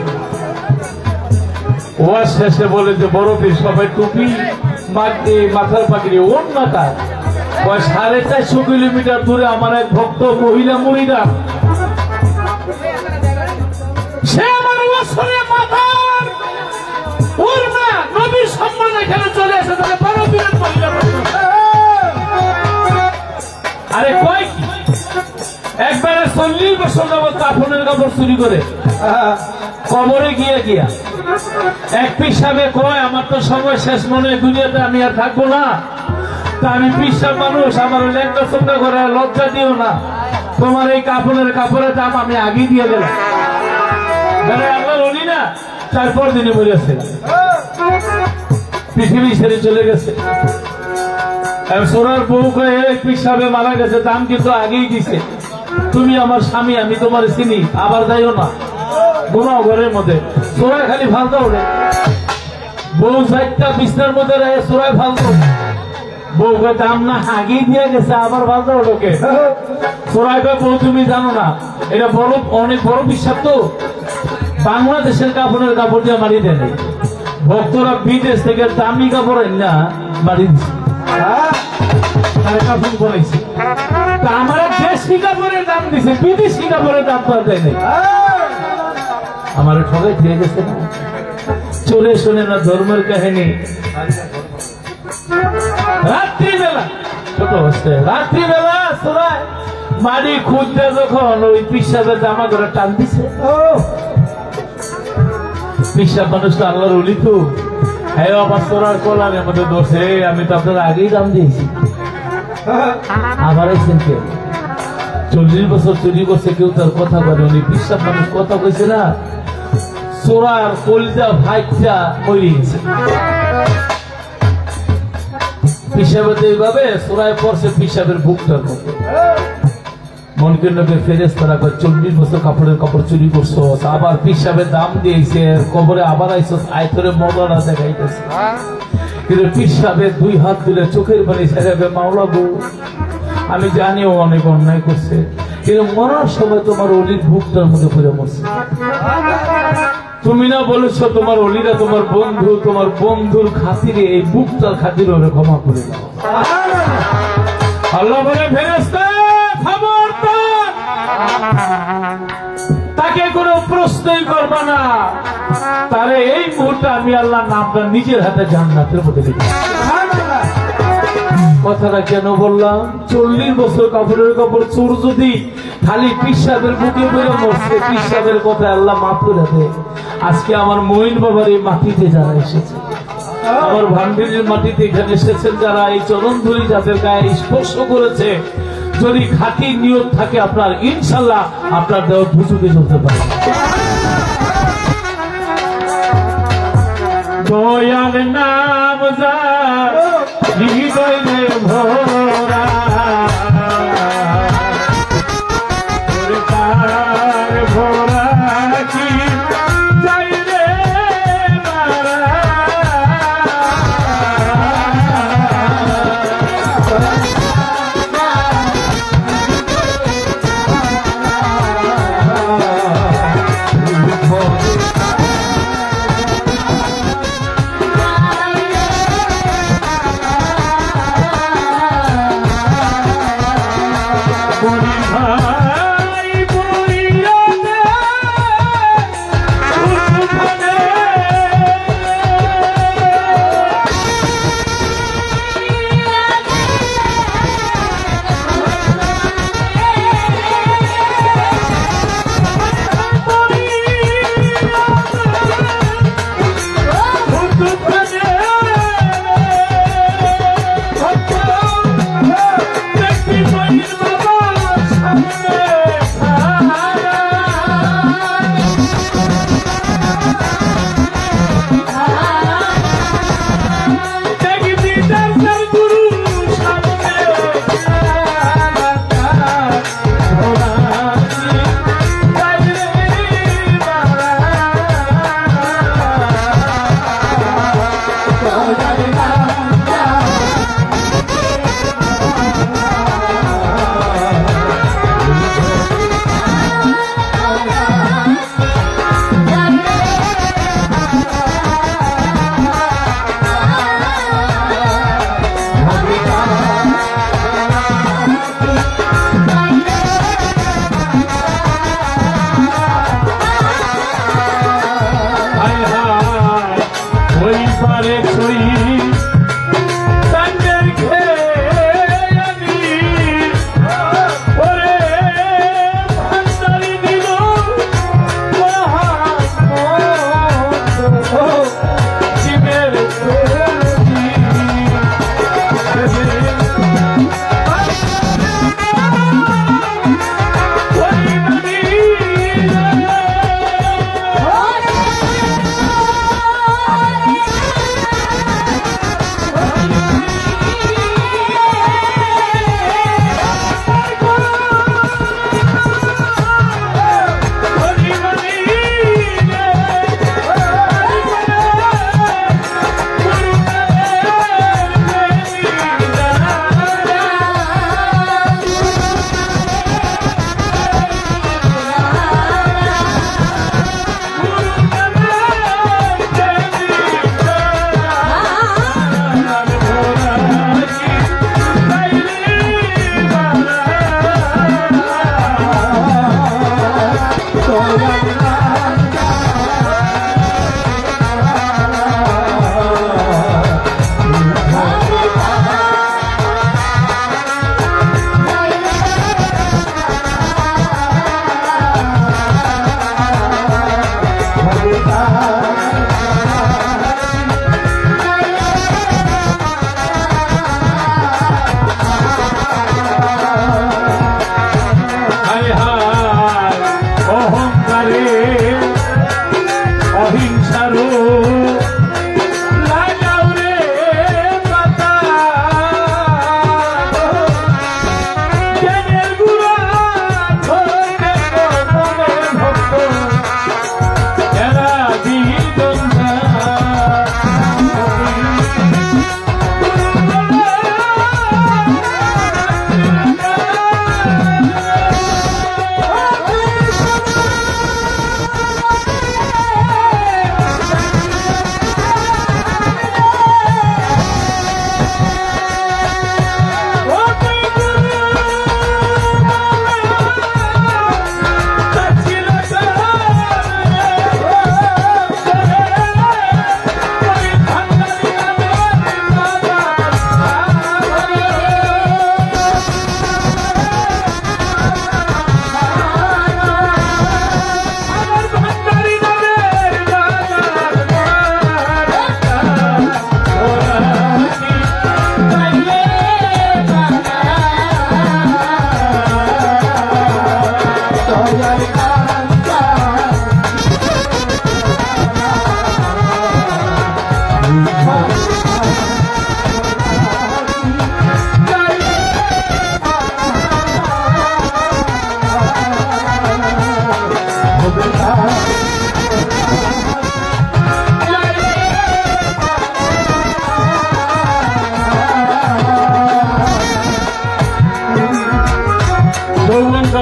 ওয়াজ শেষে বলে যে বড়বীর সবাই টুপি মাথার পাগড়ি ওর মাথা 450 কিলোমিটার দূরে আমার এক ভক্ত মহিলা মহিলা সে আমার ওয়াসরে মাথার ওর না নবীর সম্মান এখানে চলে আসে তাহলে বড়বীরের মহিলা আরে কয় কি একবারে 40 বছর যাবত কাফনের কাপড় চুরি করে কবরে গিয়া এক পিসাবে কয় আমার তো সময় শেষ মনে দুনিয়াতে আমি আর থাকবো না তা আমি পিসাব মানুষ আমার লেখা চোখা করে লজ্জা দিও না তোমার এই কাফনের কাপড়ের দাম আমি আগে দিয়ে দিলাম আল্লাহ বলি না তারপর দিনে বলেছে পৃথিবী ছেড়ে চলে গেছে সোনার বউ কয়ে পিসাবে মারা গেছে দাম কিন্তু আগেই দিছে তুমি আমার স্বামী আমি তোমার চিনি আবার যাইও না ঘুমাও ঘরের মধ্যে সোরায় খালি ফালতা ওঠে বউ 4টা বিছনার মধ্যে রয়ে সোরায় ফালতো বউ কয়ে দাম না আগেই দিয়ে গেছে আবার ফালতা ওঠোকে সোরায় কয়ে বউ তুমি জানো না এটা বড় অনেক বড় বিশ্বাস তো বাংলাদেশের কাপড়ের কাপড় দিয়ে মারি দেয় ভক্তরা বিদেশ থেকে দামি কাপড় না মারি দিচ্ছে কাপড় পরাইছে আমার দেশি কাপড়ের দাম দিছে বিদেশি কাপড়ের দাম তো দেয় নাই আমার ঠগাই দিয়ে গেছে না চলে শোনে না ধর্মের কাহিনী রাত্রিবেলা ছোট অবস্থায় রাত্রিবেলা সোরায় মাড়ি খুঁজতে যখন ওই পিসাবের জামা করে টান দিছে পিসাব মানুষ তো আল্লাহর ওলি তো হ্যাঁ আবার সোরার কলারের মধ্যে দোষে আমি তো আপনার আগেই দাম দিয়েছি আবার আইসেন কেউ 40 বছর চুরি করছে কেউ তার কথা বলে উনি পিসাব মানুষ কথা কইছে না সোরার কলিজা ভাইটা মরে গেছে পিসাবের এইভাবে সোরায় পড়ছে পিসাবের বুকটার মধ্যে মনকে লোকের ফেরেশতারা 40 বছর কাপড়ের কাপড় চুরি করছো আবার পিসাবের দাম দিয়েছে কবরে আবার আইসো আয়তরে মগরা দেখাইতেছে কিন্তু পিসাবের 2 হাত তুলে চোখের পানি ছেড়ে মাওলা গো আমি জানিও অনেক অন্যায় করছে কিন্তু মরার সময় তোমার অলির বুকটার মধ্যে পড়ে মরছে তুমি না বলেছ তোমার অলিরা তোমার বন্ধুর খাতিরে এই বুকটার খাতিরে ওরে ক্ষমা করে দাও আল্লাহ বলে ফেরেশতা খবরদার তাকে কোনো প্রশ্নই করবা না তারে এই মুহূর্তে আমি আল্লাহ নামটা নিজের হাতে জান্নাতের মধ্যে লিখি। কথাটা কেন বললাম? 40 বছর কাপড়ের কাপড় চোর যদি খালি পিসাবের বুকে পড়ে মরছে, পিসাবের কথা আল্লাহ মাফ করে দেয়। আজকে আমার মঈন বাবার এই মাটিতে যারা এসেছে, আমার ভান্ডির মাটিতে এখানে এসেছেন যারা, এই চরণ ধুলি যাদের গায়ে স্পর্শ করেছে, যদি খাঁটি নিয়ত থাকে আপনার, ইনশাল্লাহ আপনার দেহ ধুচুকে চলতে পারে। দয়াল নাম যা হৃদয়ে ভরা, ভরা কি যাই রে মারা।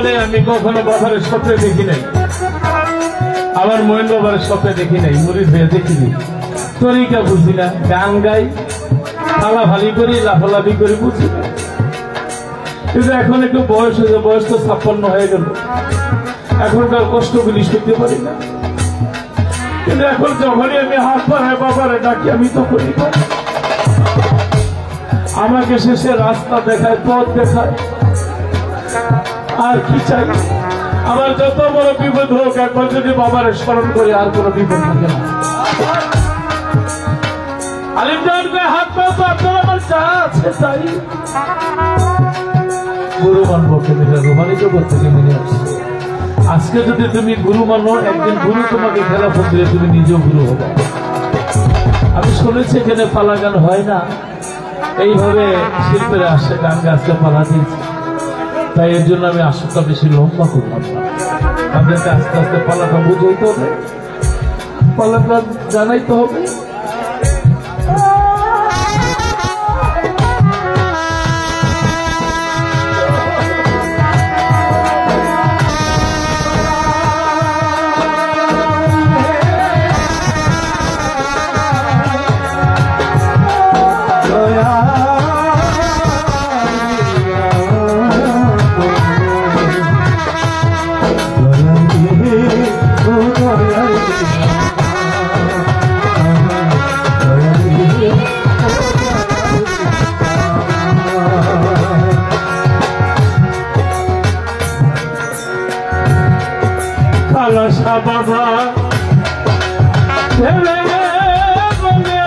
বাবারে আমি কখনো বাবারে স্বপ্নে দেখি নাই, আমার মহিন বাবারে স্বপ্নে দেখি নাই, মুরিদ হয়ে দেখিনি, তরিকা বুঝি না, গান গাই, ফালাফালি করি, লাফালাফি করি, বুঝি না। কিন্তু এখন একটু বয়স হয়েছে, বয়স তো 56 হয়ে গেল, এখনকার কষ্টগুলি সইতে পারি না। কিন্তু এখন যখনই আমি হাত পাড়ায় বাবারে ডাকি, আমি তখনই আমাকে শেষে রাস্তা দেখায়, পথ দেখায়, আর কি চাই? আমার যত বড় বিপদ হোক, একবার যদি বাবারে স্মরণ করে আর কোনো বিপদ থাকে না। আলিমজানকে হাত পাও তো আপনার আমার যা আছে তাই। গুরু মানবো কেমনি, রোহানি জগৎ থেকে মিলে আসছে। আজকে যদি তুমি গুরু মানো, একদিন গুরু তোমাকে খেলাফত দিলে তুমি নিজেও গুরু হবে। আমি শুনেছি এখানে পালা গান হয় না, এইভাবে শিল্পীরা আসে, গান গাছকে পালা দিয়েছে, তাই এর জন্য আমি আসরটা বেশি লম্বা করলাম না। আপনাকে আস্তে আস্তে পালাটা বুঝাইতে হবে, পালাটা জানাইতে হবে। বাবা ছেলে বলে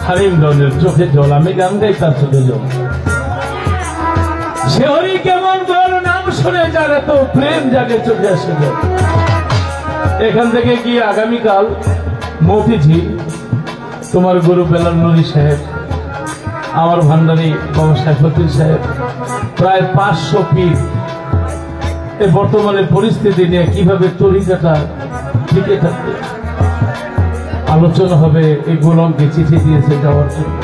হারিমগঞ্জের চোখে জল, আমি গান গাই তার চোখে জল। শেহরি কেমন বল নাম শুনে যারে তো প্রেম জাগে চোখে আসে যায়। এখান থেকে গিয়ে আগামীকাল মতিঝিল তোমার গুরু বেলাল নুরি সাহেব, আমার ভান্ডারী বাবা সাইফুদ্দিন সাহেব, প্রায় 500 পীর এই বর্তমানে পরিস্থিতি নিয়ে কিভাবে তরিকাটা টিকে থাকবে আলোচনা হবে। এই গোলামকে চিঠি দিয়েছে যাওয়ার জন্য।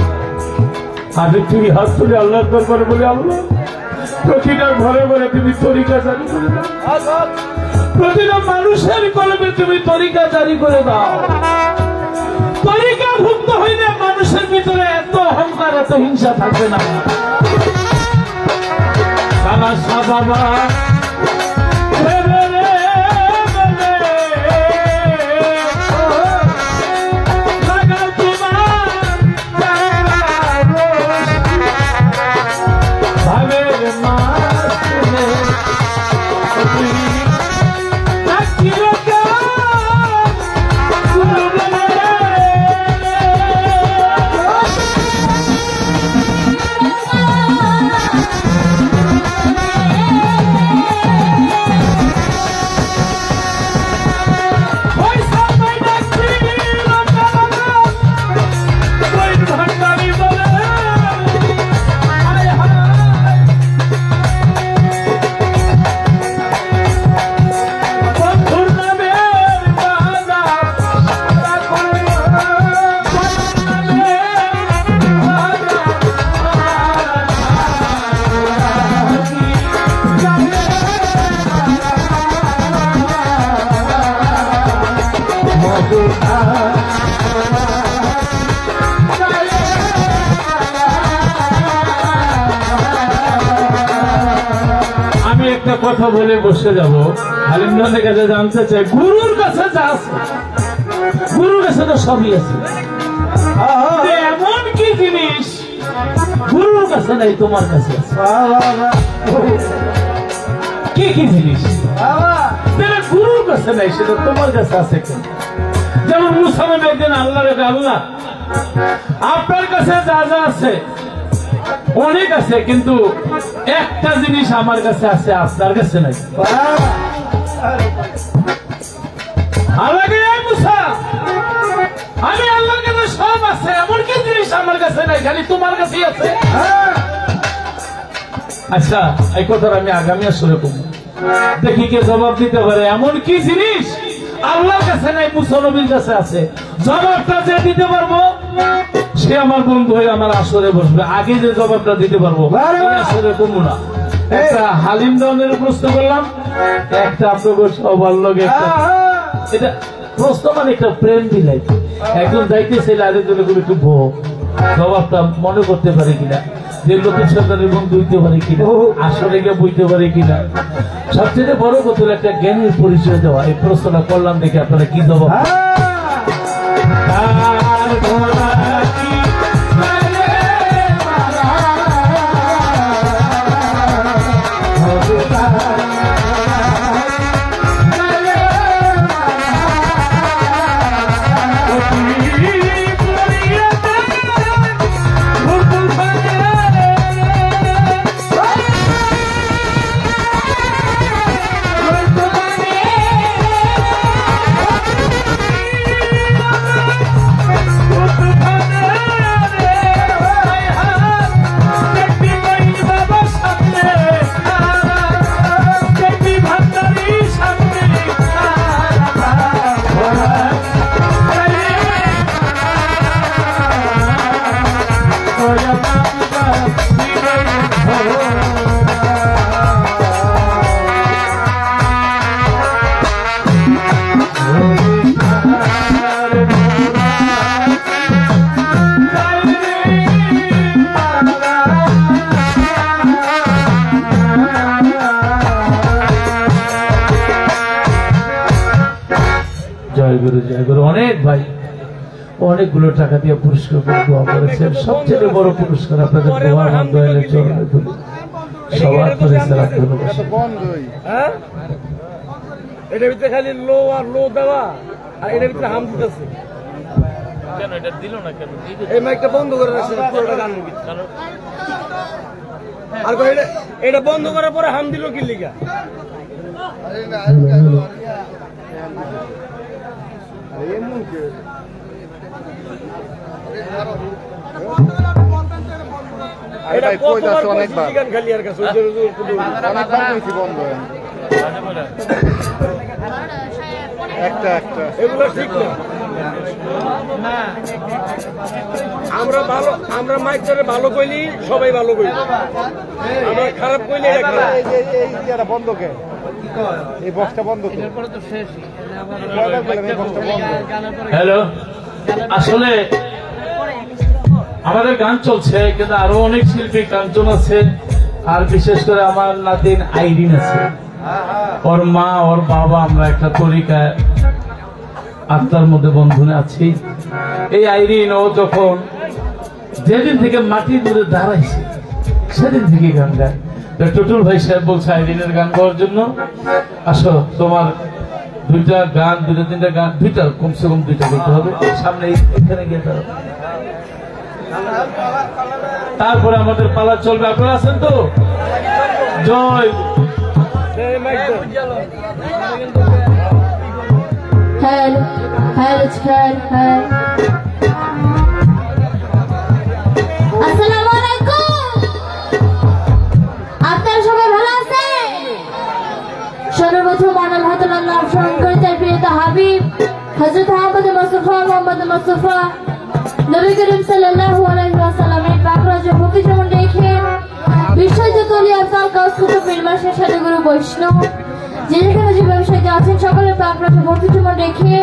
আগে তুই হাত তুলে আল্লাহর দরবারে বলে, আল্লাহ প্রতিটা ঘরে ঘরে তুমি তরিকা জারি করে দাও, প্রতিটা মানুষের কলমে তুমি তরিকা জারি করে দাও। তরিকা ভুক্ত হইলে মানুষের ভিতরে এত অহংকার, এত হিংসা থাকবে না। বাবা কথা বলে বসে যাব। হালিমজানের কাছে জানতে চাই, গুরুর কাছে যা আছে, গুরুর কাছে তো সবই আছে, এমন কি জিনিস গুরুর কাছে নাই তোমার কাছে আছে? কি কি জিনিস গুরুর কাছে নাই সেটা তোমার কাছে আছে? যেমন মুসা নবী একদিন আল্লাহ রেখে, আল্লাহ আপনার কাছে যা যা আছে অনেক আছে, কিন্তু একটা জিনিস আমার কাছে আছে, আপনার কাছে নাই। আমি আল্লাহর কাছে সব আছে, এমন কি জিনিস আমার কাছে নাই, খালি তোমার কাছেই আছে। আচ্ছা এই কথাটা আমি আগামী আসলে করবো, দেখি কে জবাব দিতে পারে। এমন কি জিনিস আল্লাহর কাছে নাই, মুসা নবীর কাছে আছে। জবাবটা যে দিতে পারবো সে আমার বন্ধু হয়ে আমার আসরে বসবে। আগে যে জবাবটা দিতে পারবো আসরে কমু না। একটা হালিম দানের প্রশ্ন করলাম, একটা আপনার সবার লগে এটা প্রশ্ন মানে একটা প্রেম দিলাই। একজন যাইতেছে আরেকজনের খুব একটু ভোগ, জবাবটা মনে করতে পারে কিনা, যে লোকের সরকারের বন্ধু হইতে পারে কিনা, আসলে গিয়ে বইতে পারে কিনা। সবচেয়ে বড় কথা একটা জ্ঞানের পরিচয় দেওয়া। এই প্রশ্নটা করলাম, দেখে আপনারা কি জবাব। অনেক ভাই অনেকগুলো টাকা দিয়ে পুরস্কার দোয়া করেছেন। সবচেয়ে বড় পুরস্কার আপনাদের দোয়া দয়ালের চরণে তুলি। সবার করে সালাম ভালোবাসা। এটার ভিতরে খালি লো আর লো দেওয়া, আর এটার ভিতরে হাম দিতেছে। কেন এটা দিল না কেন? এই মাইকটা বন্ধ করে রাখছে পুরোটা গান আর এটা বন্ধ করার পরে হাম দিল কি লিগা? এগুলো ঠিক না। আমরা মাইকটারে ভালো কইলি সবাই ভালো কইলি, আমরা খারাপ কইলি বন্ধ কে এই বক্সটা বন্ধ। হ্যালো, আসলে আমাদের গান চলছে, কিন্তু আরো অনেক শিল্পী কাঞ্চন আছে, আর বিশেষ করে আমার নাতিন আইরিন আছে। ওর মা ওর বাবা আমরা একটা তরিকায় আত্মার মধ্যে বন্ধনে আছি। এই আইরিন ও যখন যেদিন থেকে মাটির মধ্যে দাঁড়াইছে সেদিন থেকে গান গায়। টুটুল ভাই সাহেব বলছে আইরিনের গান গাওয়ার জন্য, আসো তোমার দুইটা গান, দুইটা তিনটা গান, দুইটা কমসে কম দুইটা গাইতে হবে, সামনে এখানে গিয়ে দাঁড়াবে। তারপরে আমাদের পালা চলবে। আপনারা আছেন তো? জয় হ্যালো হ্যালো হ্যালো, আসসালামু আলাইকুম। আপনারা সবাই ভালো আছেন? সর্বপ্রথম মানব হাতুল্লাহ নাম স্মরণ করে তার প্রিয় হাবিব হযরত আহমদ মুস্তাফা মোহাম্মদ মুস্তাফা নবী করিম সাল্লাল্লাহু আলাইহি ওয়াসাল্লামের পাক রওজা ভক্তি যেমন রেখে বিশ্বজিৎ ওলিয়া আফজাল গাউস কুতুব মিরমাশের সাথে গুরু বৈষ্ণব যে যেখানে যে ব্যবসায়ীতে আছেন সকলের পাক রওজা ভক্তি যেমন রেখে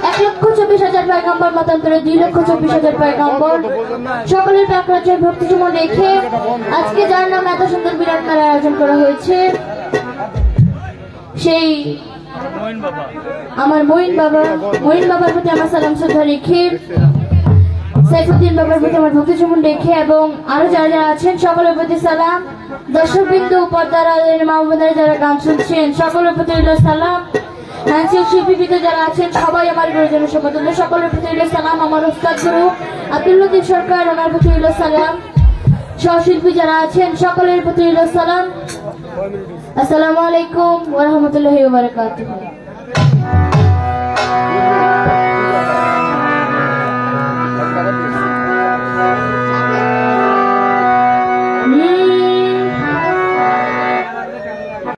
1,24,000 পয়গম্বর মতান্তরে 2,24,000 পয়গম্বর সকলের পাক রওজা ভক্তি যেমন রেখে আজকে যার নাম এত সুন্দর বিরাট মেলার আয়োজন করা হয়েছে, সেই আমার মঈন বাবার প্রতি আমার সালাম শ্রদ্ধা রেখে, সাইফুদ্দিন বাবার প্রতি আমার ভক্তি চুমন রেখে এবং আরো যারা যারা আছেন সকলের প্রতি সালাম। দর্শকবৃন্দু, পর্দার আড়ালের মা বোনেরা যারা গান শুনছেন সকলের প্রতি রইল সালাম। হ্যান্সিল শিল্পীবৃন্দ যারা আছেন সবাই আমার গুরুজনের সমতুল্য, সকলের প্রতি রইল সালাম। আমার উস্তাদ গুরু আব্দুল লতিফ সরকার, ওনার প্রতি রইল সালাম। সহশিল্পী যারা আছেন সকলের প্রতি রইল সালাম। আসসালামু আলাইকুম ওয়া রাহমাতুল্লাহি ওয়া বারাকাতুহু।